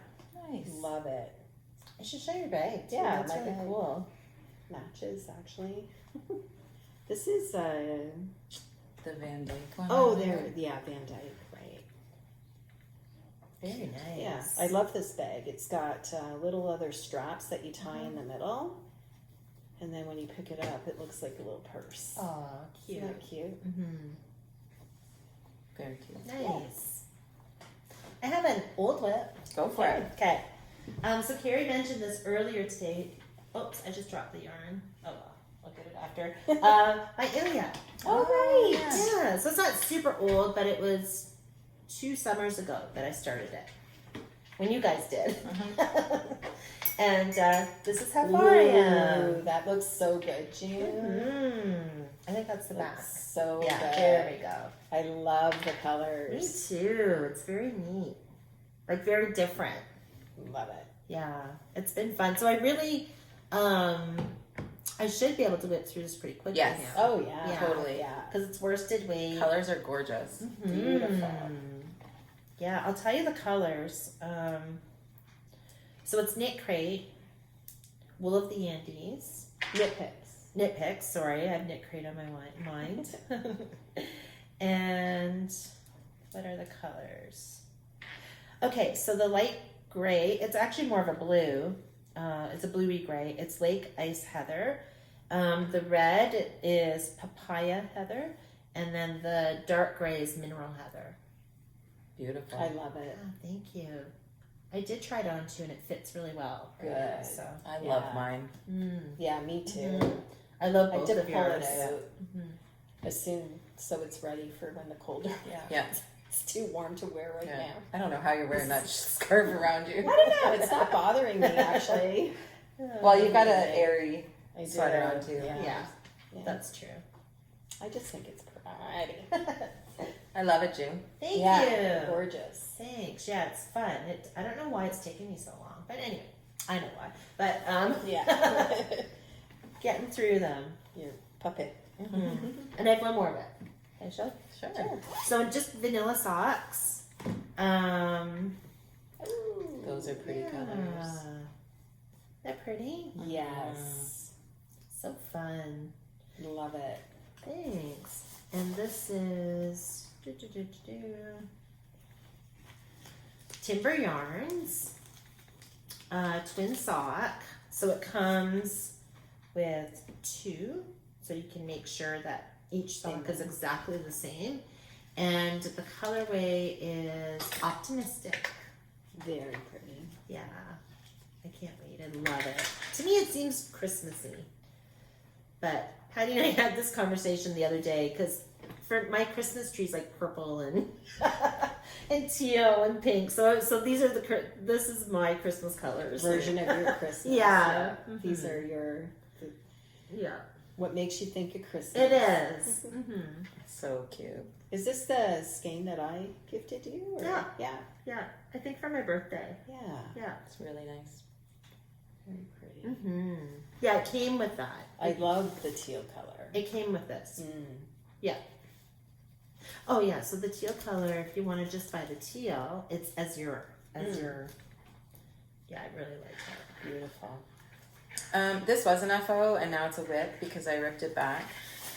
Speaker 1: Nice.
Speaker 3: love it.
Speaker 2: You should show your bag too.
Speaker 3: Yeah,
Speaker 2: That's
Speaker 3: it might be
Speaker 2: really
Speaker 3: cool. Matches, actually. This is
Speaker 1: The Van Dyke one.
Speaker 3: oh, there, yeah, Van Dyke, right.
Speaker 2: Very nice.
Speaker 3: Yeah, I love this bag. It's got little other straps that you tie in the middle, and then when you pick it up, it looks like a little purse.
Speaker 2: Oh, cute.
Speaker 3: Isn't that cute?
Speaker 2: Mm-hmm.
Speaker 1: Very cute.
Speaker 2: Nice. I have an old whip.
Speaker 1: Go for it.
Speaker 2: Okay. So Karri mentioned this earlier today. Oops, I just dropped the yarn. Oh well, I'll get it after. My Iliad.
Speaker 3: Oh, right.
Speaker 2: Yeah, so it's not super old, but it was 2 summers ago that I started it. When you guys did. And this is how far I am.
Speaker 3: Ooh, that looks so good, June.
Speaker 2: I think that's the back.
Speaker 3: So
Speaker 2: Yeah,
Speaker 3: good.
Speaker 2: there we go.
Speaker 3: I love the
Speaker 2: Me
Speaker 3: colors.
Speaker 2: too. It's very neat. Like very different.
Speaker 3: Love it.
Speaker 2: Yeah, it's been fun. So I really, I should be able to whip through this pretty quickly
Speaker 1: Yes.
Speaker 2: now.
Speaker 3: Oh yeah,
Speaker 2: Yeah.
Speaker 1: Totally.
Speaker 3: Yeah,
Speaker 2: Because it's worsted weight.
Speaker 1: Colors are gorgeous.
Speaker 3: beautiful.
Speaker 2: Yeah, I'll tell you the colors. So it's knit crate, wool of the Andes, knit picks. Sorry, I have knit crate on my mind. And what are the colors? Okay, so the light gray. It's actually more of a blue. It's a bluey gray. It's Lake Ice Heather. The red is Papaya Heather, and then the dark gray is Mineral Heather.
Speaker 1: Beautiful.
Speaker 3: I love it.
Speaker 2: Oh, thank you. I did try it on too, and it fits really well.
Speaker 3: Good.
Speaker 2: So
Speaker 1: I
Speaker 3: Yeah.
Speaker 1: love mine.
Speaker 3: Yeah, me too.
Speaker 2: Mhm. I love
Speaker 3: I
Speaker 2: both
Speaker 3: did
Speaker 2: of
Speaker 3: pull
Speaker 2: yours.
Speaker 3: it out
Speaker 2: Mhm.
Speaker 3: as soon so it's ready for when the colder.
Speaker 1: Yeah.
Speaker 3: It's too warm to wear right
Speaker 1: Yeah.
Speaker 3: now.
Speaker 1: I don't know how you're wearing that scarf around you.
Speaker 3: I don't know. It's not bothering me actually.
Speaker 1: Well, you've got an airy
Speaker 3: I do.
Speaker 1: sweater on too.
Speaker 3: Yeah.
Speaker 2: Yeah. That's true.
Speaker 3: I just think it's pretty.
Speaker 1: I love it, June.
Speaker 2: Thank
Speaker 3: Yeah,
Speaker 2: you.
Speaker 3: gorgeous.
Speaker 2: Thanks. Yeah, it's fun. I don't know why it's taking me so long, but anyway, I know why. But
Speaker 3: Yeah.
Speaker 2: getting through them.
Speaker 3: Your puppet.
Speaker 2: And I have one more bit. Can I show?
Speaker 1: Sure.
Speaker 2: So just vanilla socks.
Speaker 1: Those are pretty colors.
Speaker 2: They're pretty.
Speaker 3: Yes.
Speaker 2: So fun.
Speaker 3: Love it.
Speaker 2: Thanks. And this is Timber Yarns, twin sock. So it comes with 2, so you can make sure that each sock is exactly the same. And the colorway is Optimistic.
Speaker 3: Very pretty.
Speaker 2: Yeah, I can't wait. I love it. To me, it seems Christmassy. But Patty and I had this conversation the other day because for my Christmas tree's like purple and and teal and pink. So these are this is my Christmas colors.
Speaker 3: Version of your Christmas.
Speaker 2: Yeah.
Speaker 3: These are your
Speaker 2: Yeah,
Speaker 3: what makes you think of Christmas.
Speaker 2: it is.
Speaker 1: So cute.
Speaker 3: Is this the skein that I gifted you? Or?
Speaker 2: Yeah.
Speaker 3: Yeah.
Speaker 2: Yeah, I think for my birthday.
Speaker 3: Yeah.
Speaker 2: Yeah.
Speaker 1: It's really nice.
Speaker 3: Very pretty.
Speaker 2: Yeah, it came with that.
Speaker 3: I love the teal color.
Speaker 2: It came with this.
Speaker 3: Mm.
Speaker 2: Yeah. Oh yeah, so the teal color, if you want to just buy the teal, it's azure. Azure. Yeah, I really like that.
Speaker 3: Beautiful.
Speaker 1: This was an FO and now it's a whip because I ripped it back.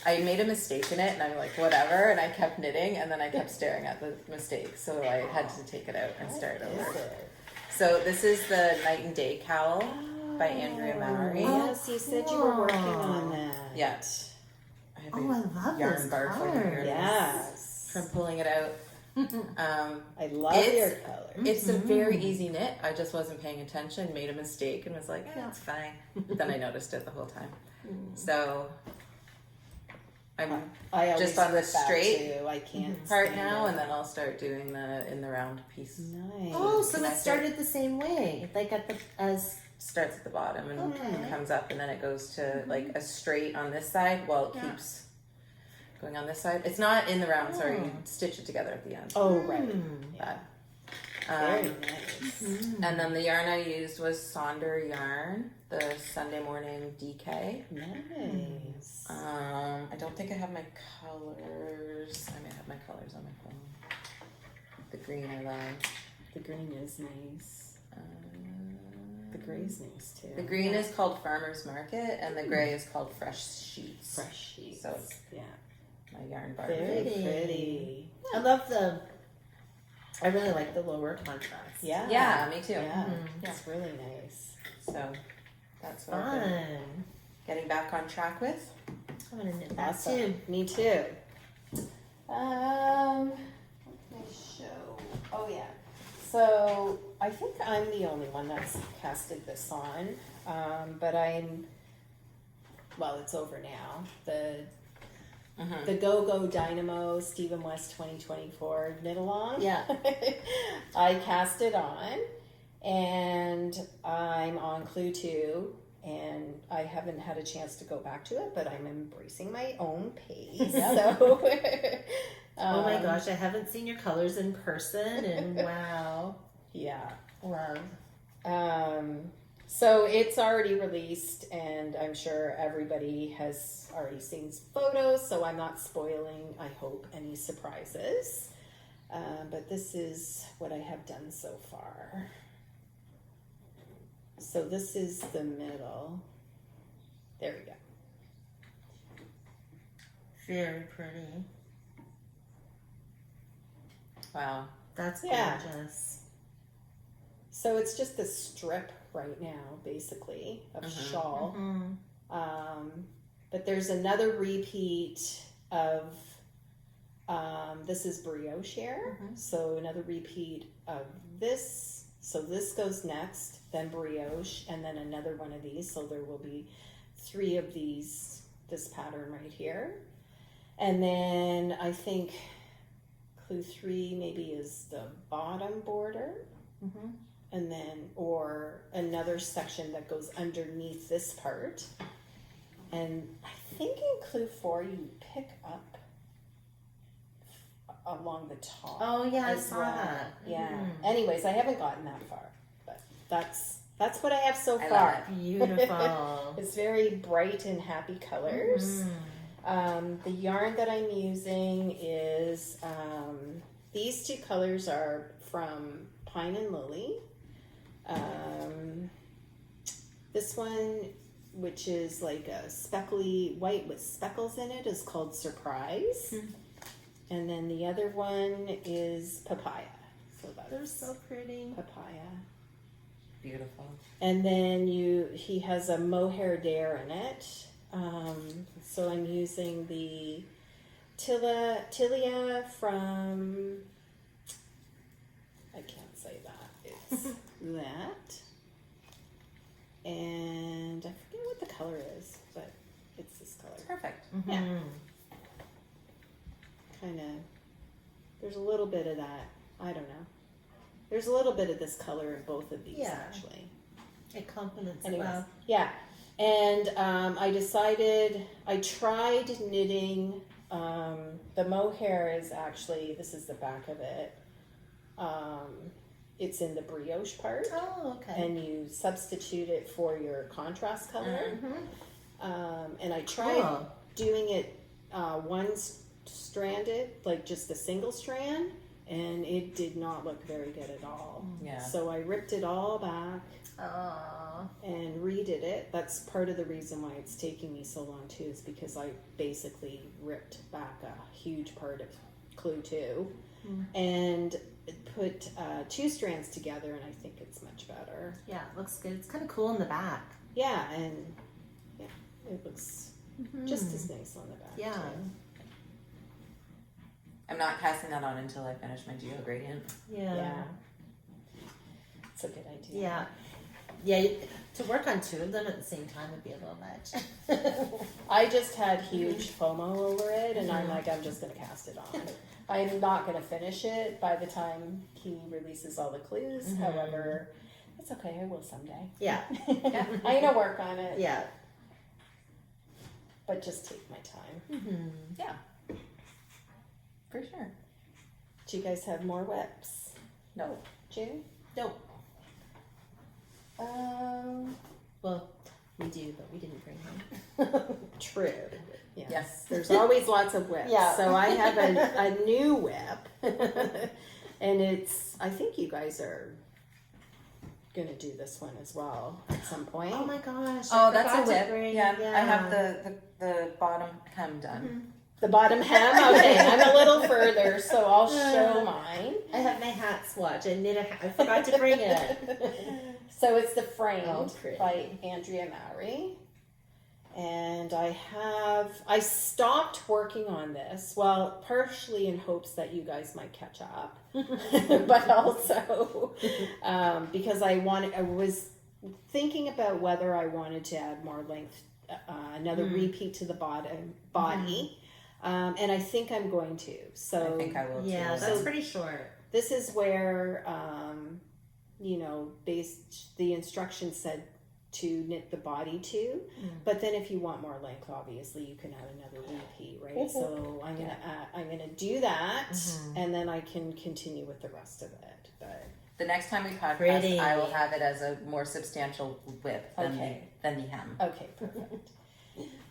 Speaker 1: I made a mistake in it and I'm like, whatever, and I kept knitting and then I kept staring at the mistake, so I had to take it out and start
Speaker 3: What
Speaker 1: over.
Speaker 3: is it?
Speaker 1: So this is the Night and Day cowl by Andrea Mallory.
Speaker 3: Yes, you said you were working on that.
Speaker 1: Yeah. I have
Speaker 2: Oh, I love
Speaker 1: yarn
Speaker 2: those
Speaker 1: bar for
Speaker 2: colors.
Speaker 1: here.
Speaker 3: Yes.
Speaker 1: From pulling it out.
Speaker 3: I love
Speaker 1: It's-
Speaker 3: your color.
Speaker 1: It's a very easy knit. I just wasn't paying attention, made a mistake, and was like, it's fine. But then I noticed it the whole time. So I'm
Speaker 3: I always
Speaker 1: just on the
Speaker 3: rip that
Speaker 1: straight
Speaker 3: too. I can't
Speaker 1: part
Speaker 3: stand
Speaker 1: now,
Speaker 3: it.
Speaker 1: and then I'll start doing the in the round piece.
Speaker 3: Nice.
Speaker 2: Oh, so it
Speaker 1: Connected.
Speaker 2: started the same way, like at the as.
Speaker 1: Starts at the bottom and
Speaker 2: Okay.
Speaker 1: comes up, and then it goes to like a straight on this side. Well, it keeps going on this side. It's not in the round. Sorry, you stitch it together at the end.
Speaker 3: Oh, right.
Speaker 1: That.
Speaker 3: Very nice.
Speaker 1: And then the yarn I used was Sonder yarn, the Sunday morning DK.
Speaker 3: Nice.
Speaker 1: I don't think I have my colors. I may have my colors on my phone. The green I love.
Speaker 3: The green is nice. The gray's nice too.
Speaker 1: The green is called Farmer's Market, and the gray is called Fresh Sheets.
Speaker 3: Fresh sheets.
Speaker 1: So it's
Speaker 3: yeah.
Speaker 1: my yarn bar.
Speaker 3: Very
Speaker 2: Pretty.
Speaker 3: pretty.
Speaker 2: I love the I really like the lower contrast.
Speaker 3: Yeah.
Speaker 1: Yeah, me too.
Speaker 3: Yeah.
Speaker 2: Mhm.
Speaker 3: It's really nice.
Speaker 1: So that's what I've been
Speaker 2: Fun.
Speaker 1: getting back on track with.
Speaker 2: I'm gonna knit that
Speaker 3: Awesome.
Speaker 2: too.
Speaker 3: Me too. What can I show? Oh yeah. So I think I'm the only one that's casted this on, but well, it's over now. The Go Dynamo Stephen West 2024 Knitalong.
Speaker 2: Yeah.
Speaker 3: I cast it on, and I'm on Clue 2, and I haven't had a chance to go back to it, but I'm embracing my own pace. So,
Speaker 2: Oh my gosh, I haven't seen your colors in person, and wow.
Speaker 3: Yeah.
Speaker 2: Love.
Speaker 3: So it's already released, and I'm sure everybody has already seen photos, so I'm not spoiling, I hope, any surprises. But this is what I have done so far. So this is the middle. There we go.
Speaker 2: Very pretty.
Speaker 1: Wow.
Speaker 2: That's
Speaker 3: Yeah.
Speaker 2: gorgeous.
Speaker 3: So it's just a strip right now, basically, of shawl. But there's another repeat of, this is brioche here. So another repeat of this. So this goes next, then brioche, and then another one of these. So there will be 3 of these, this pattern right here. And then I think Clue 3 maybe is the bottom border. And then, or another section that goes underneath this part. And I think in Clue 4 you pick up along the top.
Speaker 2: Oh yeah, I
Speaker 3: as
Speaker 2: saw
Speaker 3: well.
Speaker 2: that.
Speaker 3: Yeah.
Speaker 2: Mhm.
Speaker 3: Anyways, I haven't gotten that far, but that's what I have so
Speaker 1: I
Speaker 3: far.
Speaker 1: love it.
Speaker 2: Beautiful.
Speaker 3: It's very bright and happy colors. The yarn that I'm using is these 2 colors are from Pine and Lily. This one, which is like a speckly white with speckles in it, is called Surprise. And then the other one is Papaya. So
Speaker 2: They're
Speaker 3: that's
Speaker 2: so pretty.
Speaker 3: Papaya.
Speaker 1: Beautiful.
Speaker 3: And then he has a mohair dare in it. So I'm using the Tilia from, I can't say that. It's that. And I forget what the color is, but it's this color.
Speaker 1: Perfect.
Speaker 3: Yeah. Kind of, there's a little bit of that. I don't know. There's a little bit of this color in both of these, actually.
Speaker 2: It complements it
Speaker 3: Anyways,
Speaker 2: well.
Speaker 3: yeah. And I tried knitting, the mohair is actually, this is the back of it. It's in the brioche part.
Speaker 2: Oh, okay.
Speaker 3: And you substitute it for your contrast color. And I tried
Speaker 2: Cool.
Speaker 3: doing it one-stranded, like just a single strand, and it did not look very good at all.
Speaker 1: Yeah.
Speaker 3: So I ripped it all back
Speaker 2: Aww.
Speaker 3: and redid it. That's part of the reason why it's taking me so long too, is because I basically ripped back a huge part of Clue 2 and put 2 strands together, and I think it's much better.
Speaker 2: Yeah, it looks good. It's kind of cool in the back.
Speaker 3: Yeah, and yeah, it looks just as nice on the back.
Speaker 2: Yeah.
Speaker 3: too.
Speaker 1: I'm not casting that on until I finish my geo gradient.
Speaker 3: Yeah. It's a good idea.
Speaker 2: Yeah. Yeah, to work on 2 of them at the same time would be a little much.
Speaker 3: I just had huge FOMO over it, and I'm like, I'm just going to cast it on. I'm not going to finish it by the time he releases all the clues. However, it's okay. I will someday.
Speaker 2: Yeah.
Speaker 3: I'm going to work on it,
Speaker 2: Yeah.
Speaker 3: but just take my time.
Speaker 1: Yeah. For sure.
Speaker 3: Do you guys have more whips?
Speaker 1: No.
Speaker 3: June?
Speaker 2: Nope.
Speaker 3: Um,
Speaker 2: Well, we do, but we didn't bring them.
Speaker 3: true.
Speaker 1: Yes.
Speaker 3: There's always lots of whips.
Speaker 2: Yeah.
Speaker 3: So I have a new whip. And it's, I think you guys are going to do this one as well at some point.
Speaker 2: Oh my gosh.
Speaker 1: Oh,
Speaker 2: I
Speaker 1: that's a
Speaker 2: forgot to
Speaker 1: whip.
Speaker 2: bring-
Speaker 1: Yeah. I have the bottom hem done.
Speaker 3: The bottom hem? Okay, I'm a little further, so I'll show mine.
Speaker 2: I have my hat swatch. I knit a hat. I forgot to bring it.
Speaker 3: So it's the Framed
Speaker 2: pretty.
Speaker 3: by Andrea Mowry. And I stopped working on this, well, partially in hopes that you guys might catch up, but also because I was thinking about whether I wanted to add more length, another repeat to the body. And I think I'm going to. So
Speaker 1: I think I will too.
Speaker 2: Yeah, that's pretty short.
Speaker 3: this is where, the instructions said to knit the body to, but then if you want more length, obviously you can add another repeat, right? So I'm gonna do that, and then I can continue with the rest of it. But
Speaker 1: The next time we podcast,
Speaker 2: Pretty.
Speaker 1: I will have it as a more substantial width than,
Speaker 3: Okay.
Speaker 1: the hem.
Speaker 3: okay, perfect.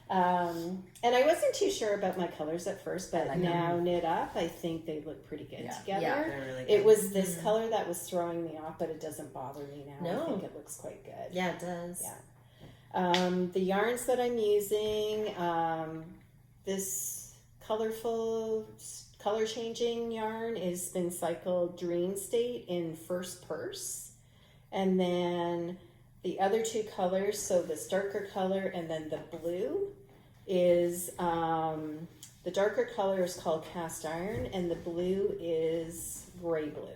Speaker 3: And I wasn't too sure about my colors at first, but
Speaker 1: I like
Speaker 3: now knit up, I think they look pretty good together.
Speaker 2: Yeah.
Speaker 1: They're really good.
Speaker 3: It was this color that was throwing me off, but it doesn't bother me now.
Speaker 2: No.
Speaker 3: I think it looks quite good.
Speaker 2: Yeah, it does.
Speaker 3: Yeah. The yarns that I'm using, this colorful color changing yarn is been cycled Dream State in First Purse, and then the other two colors, so this darker color and then the blue, is the darker color is called Cast Iron, and the blue is Gray Blue.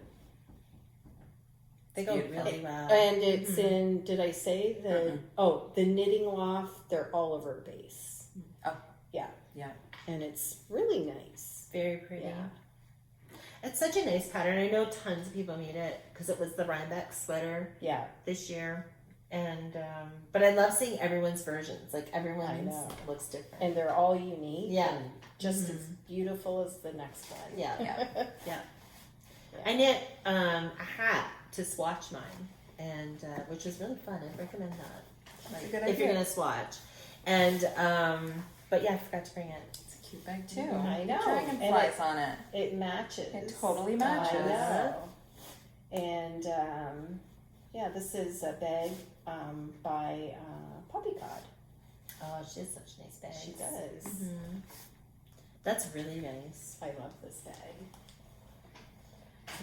Speaker 2: They go
Speaker 1: Beautiful.
Speaker 2: really well.
Speaker 3: And it's in, did I say the Knitting Loft, they're Oliver base.
Speaker 1: Oh.
Speaker 3: Yeah.
Speaker 1: Yeah.
Speaker 3: And it's really nice.
Speaker 2: Very pretty.
Speaker 3: Yeah.
Speaker 2: It's such a nice pattern. I know tons of people made it because it was the Rhinebeck sweater
Speaker 3: Yeah.
Speaker 2: this year. And but I love seeing everyone's versions. Like
Speaker 3: I
Speaker 2: everyone's
Speaker 3: know.
Speaker 2: looks different.
Speaker 3: And they're all unique.
Speaker 2: Yeah.
Speaker 3: And just as beautiful as the next one.
Speaker 2: Yeah.
Speaker 1: Yeah.
Speaker 2: Yeah. I knit a hat to swatch mine, and which was really fun. I'd recommend that
Speaker 1: That's a good
Speaker 2: if you're
Speaker 1: idea.
Speaker 2: gonna swatch. And but yeah, I forgot to bring it.
Speaker 1: It's a cute bag too.
Speaker 3: I know.
Speaker 1: Dragonflies on it.
Speaker 3: It matches.
Speaker 1: It totally matches.
Speaker 3: I know. And this is a bag by Poppycod.
Speaker 2: Oh, she has such nice bags.
Speaker 3: She does.
Speaker 2: That's really nice.
Speaker 3: I love this bag.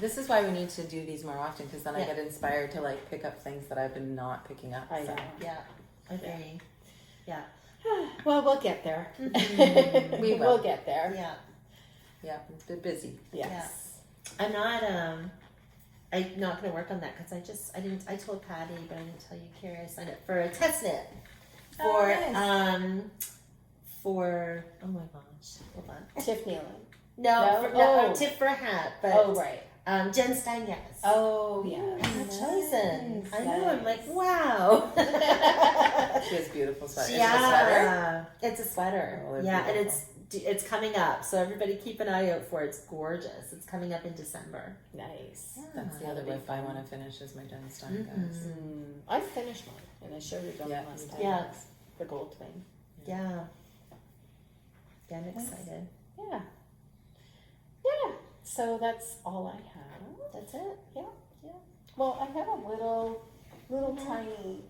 Speaker 1: This is why we need to do these more often, because then I
Speaker 2: Yeah.
Speaker 1: get inspired to like pick up things that I've been not picking up.
Speaker 3: I
Speaker 1: so.
Speaker 3: know.
Speaker 2: Yeah, agree. Yeah,
Speaker 3: Well, we'll get there.
Speaker 1: We will.
Speaker 3: We'll get there.
Speaker 2: yeah.
Speaker 1: Yeah, it's been busy.
Speaker 3: Yes.
Speaker 2: I'm not not gonna work on that because I told Patty, but I didn't tell you, Karri. I signed up for a test knit for
Speaker 1: Oh, nice.
Speaker 2: for oh my gosh, hold on.
Speaker 3: Tiff Nealon.
Speaker 2: No,
Speaker 3: Oh.
Speaker 2: tip for a hat, but
Speaker 3: Oh, right.
Speaker 2: Jen Stein, yes.
Speaker 3: Oh, yeah.
Speaker 2: Chosen.
Speaker 3: Nice,
Speaker 2: I know. I'm
Speaker 3: nice.
Speaker 2: like, wow.
Speaker 1: She has beautiful sweaters. Is it a
Speaker 2: Yeah,
Speaker 1: sweater?
Speaker 2: it's a sweater.
Speaker 1: Oh, they're
Speaker 2: yeah, and
Speaker 1: beautiful.
Speaker 2: it's coming up, so everybody keep an eye out for it. It's gorgeous. It's coming up in December.
Speaker 3: Nice.
Speaker 1: That's the other whip I want to finish is my Jen Stein guys.
Speaker 3: I finished mine, and I showed it on
Speaker 1: Yeah,
Speaker 3: last
Speaker 1: you
Speaker 3: time.
Speaker 1: did.
Speaker 2: Yeah.
Speaker 3: The gold twin.
Speaker 2: Yeah. Yeah, I'm excited.
Speaker 3: Yeah. Yeah. So that's all I have.
Speaker 2: That's it.
Speaker 3: Well, I have a little tiny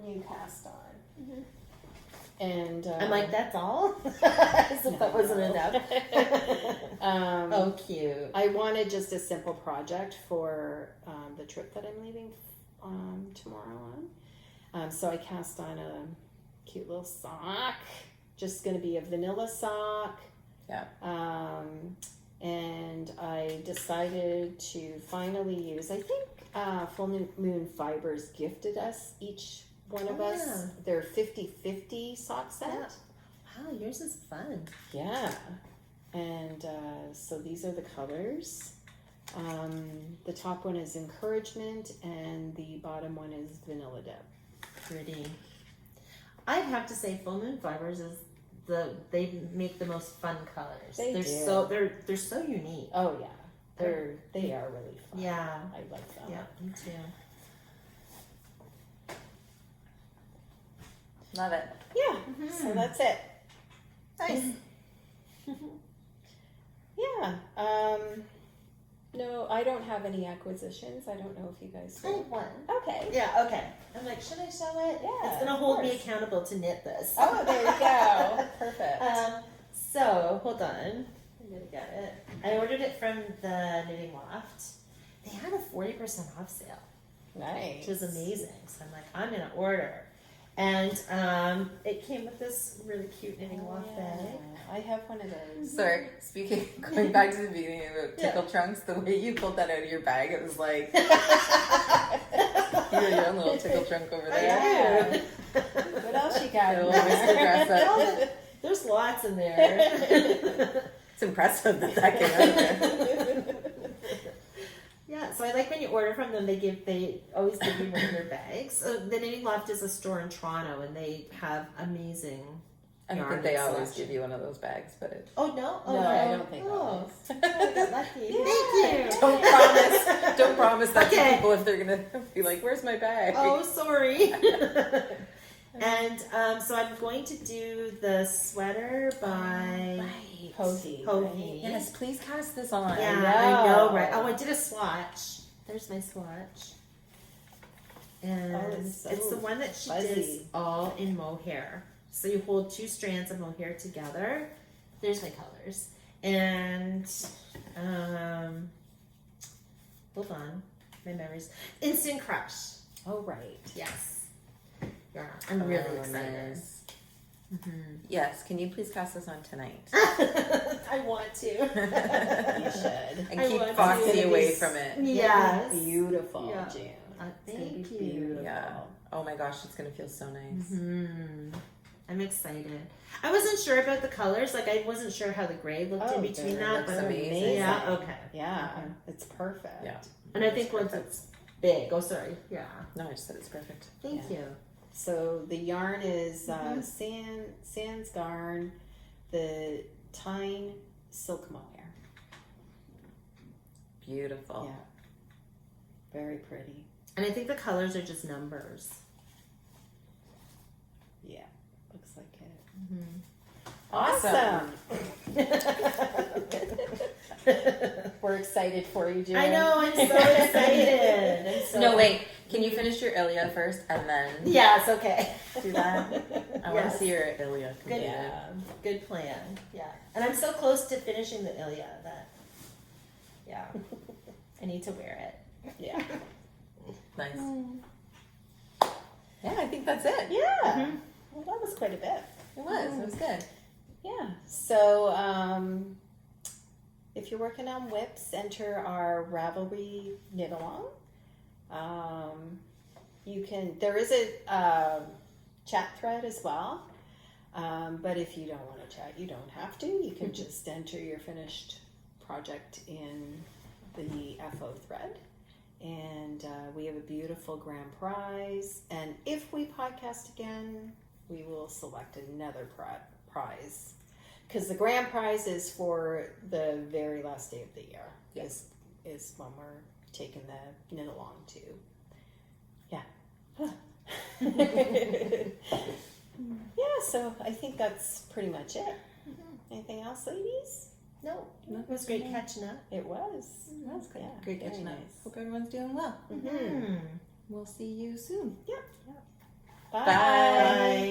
Speaker 3: new cast on. And
Speaker 2: I'm like, that's all? As if that wasn't enough. Oh, cute.
Speaker 3: I wanted just a simple project for the trip that I'm leaving tomorrow on. So I cast on a cute little sock. Just going to be a vanilla sock.
Speaker 1: Yeah.
Speaker 3: And I decided to finally use, I think Full Moon Fibers gifted us, each one of us,
Speaker 2: yeah.
Speaker 3: their 50-50 sock set.
Speaker 2: Yeah. Wow, yours is fun.
Speaker 3: Yeah. And so these are the colors. The top one is Encouragement, and the bottom one is Vanilla Dip.
Speaker 2: Pretty. I'd have to say Full Moon Fibers is they make the most fun colors.
Speaker 3: They
Speaker 2: they're
Speaker 3: do.
Speaker 2: they're so unique.
Speaker 3: Oh yeah, they are really fun.
Speaker 2: Yeah.
Speaker 3: I like them.
Speaker 2: Yeah, me too.
Speaker 1: Love it.
Speaker 3: Yeah. So that's it.
Speaker 1: Nice.
Speaker 3: Yeah. No, I don't have any acquisitions. I don't know if you guys
Speaker 2: I
Speaker 3: do.
Speaker 2: have one.
Speaker 3: Okay.
Speaker 2: Yeah, okay. I'm like, should I show it?
Speaker 3: Yeah,
Speaker 2: It's gonna
Speaker 3: of
Speaker 2: hold me
Speaker 3: course.
Speaker 2: accountable to knit this.
Speaker 3: Oh, there you go. Perfect.
Speaker 2: So, hold on. I'm gonna get it. I ordered it from the Knitting Loft. They had a 40% off sale,
Speaker 3: Nice.
Speaker 2: which was amazing. So I'm like, I'm gonna order. And it came with this really cute Knitting Loft bag.
Speaker 3: I have one of those.
Speaker 1: Sorry, going back to the beginning about tickle trunks, the way you pulled that out of your bag, it was like you had your own little tickle trunk over there.
Speaker 3: Yeah. What else you got?
Speaker 1: A little Mr. Dress Up.
Speaker 2: There's lots in there.
Speaker 1: It's impressive that came out of there.
Speaker 2: Yeah, so I like when you order from them, they always give you one of their bags. So the Knitting Loft is a store in Toronto, and they have amazing.
Speaker 1: I don't think they always give you one of those bags, but it.
Speaker 2: Oh no!
Speaker 3: No, I don't think
Speaker 2: Oh,
Speaker 3: always.
Speaker 2: I got lucky. Thank you.
Speaker 1: Don't promise that
Speaker 2: Okay.
Speaker 1: to people if they're gonna be like, "Where's my bag?"
Speaker 2: Oh, sorry. And so I'm going to do the sweater by
Speaker 3: Pohi.
Speaker 2: Pohi.
Speaker 1: Yes, please cast this on.
Speaker 2: Yeah,
Speaker 3: I
Speaker 2: I
Speaker 3: know.
Speaker 2: know, right? Oh, I did a swatch. There's my swatch. And
Speaker 3: it's so
Speaker 2: it's the one that she
Speaker 3: fuzzy.
Speaker 2: does all in mohair. So you hold 2 strands of mohair together. There's my colors. And hold on, my memories. Instant Crush.
Speaker 3: Oh, right.
Speaker 2: Yes. Yeah, I'm really excited.
Speaker 1: Nice. Yes, can you please cast this on tonight?
Speaker 2: I want to.
Speaker 3: You should.
Speaker 1: And
Speaker 2: I
Speaker 1: keep
Speaker 2: want
Speaker 1: Foxy
Speaker 3: to.
Speaker 1: away from it.
Speaker 2: Yes.
Speaker 3: Beautiful,
Speaker 2: Yeah.
Speaker 3: June. It's gonna
Speaker 2: Thank
Speaker 3: be
Speaker 2: you.
Speaker 3: beautiful.
Speaker 1: Yeah. Oh my gosh, it's gonna feel so nice.
Speaker 2: I'm excited. I wasn't sure about the colors. Like I wasn't sure how the gray looked in between
Speaker 1: it
Speaker 2: that.
Speaker 1: looks
Speaker 2: But
Speaker 1: amazing.
Speaker 2: yeah, okay.
Speaker 3: Yeah,
Speaker 2: Okay.
Speaker 3: it's perfect.
Speaker 1: Yeah.
Speaker 2: And I think once it's big. Oh, sorry. Yeah.
Speaker 1: No, I just said it's perfect.
Speaker 2: Thank
Speaker 3: Yeah.
Speaker 2: you.
Speaker 3: So the yarn is Sans Garn, the Tyne Silk Mohair.
Speaker 1: Beautiful.
Speaker 3: Yeah. Very pretty.
Speaker 2: And I think the colors are just numbers.
Speaker 3: Yeah. Looks like it.
Speaker 1: Awesome.
Speaker 3: We're excited for you, June.
Speaker 2: I know. I'm so excited. I'm so
Speaker 1: No, wait. Can you finish your Ilia first and then
Speaker 2: Yes. Okay.
Speaker 1: do that? I want
Speaker 2: Yes.
Speaker 1: to see your Ilia
Speaker 2: Good.
Speaker 1: completed.
Speaker 2: Yeah. Good plan. Yeah. And I'm so close to finishing the Ilia that. Yeah. I need to wear it.
Speaker 3: Yeah.
Speaker 1: Nice. Yeah, I think that's it.
Speaker 3: Yeah. Well, that was quite a bit.
Speaker 1: It was. It was good.
Speaker 3: Yeah. So, if you're working on whips, enter our Ravelry Knitalong. You can. There is a chat thread as well. But if you don't want to chat, you don't have to. You can just enter your finished project in the FO thread. And we have a beautiful grand prize. And if we podcast again, we will select another prize. Because the grand prize is for the very last day of the year.
Speaker 1: Yes.
Speaker 3: Is when we're taking the Knitalong to. Yeah. Yeah, so I think that's pretty much it. Anything else, ladies?
Speaker 2: No. It was great catching up.
Speaker 3: It was.
Speaker 1: That's good.
Speaker 3: Yeah,
Speaker 1: Great
Speaker 3: very
Speaker 1: catching up.
Speaker 3: nice.
Speaker 1: Hope everyone's doing well.
Speaker 3: Mm-hmm.
Speaker 1: We'll see you soon.
Speaker 3: Bye.
Speaker 1: Bye.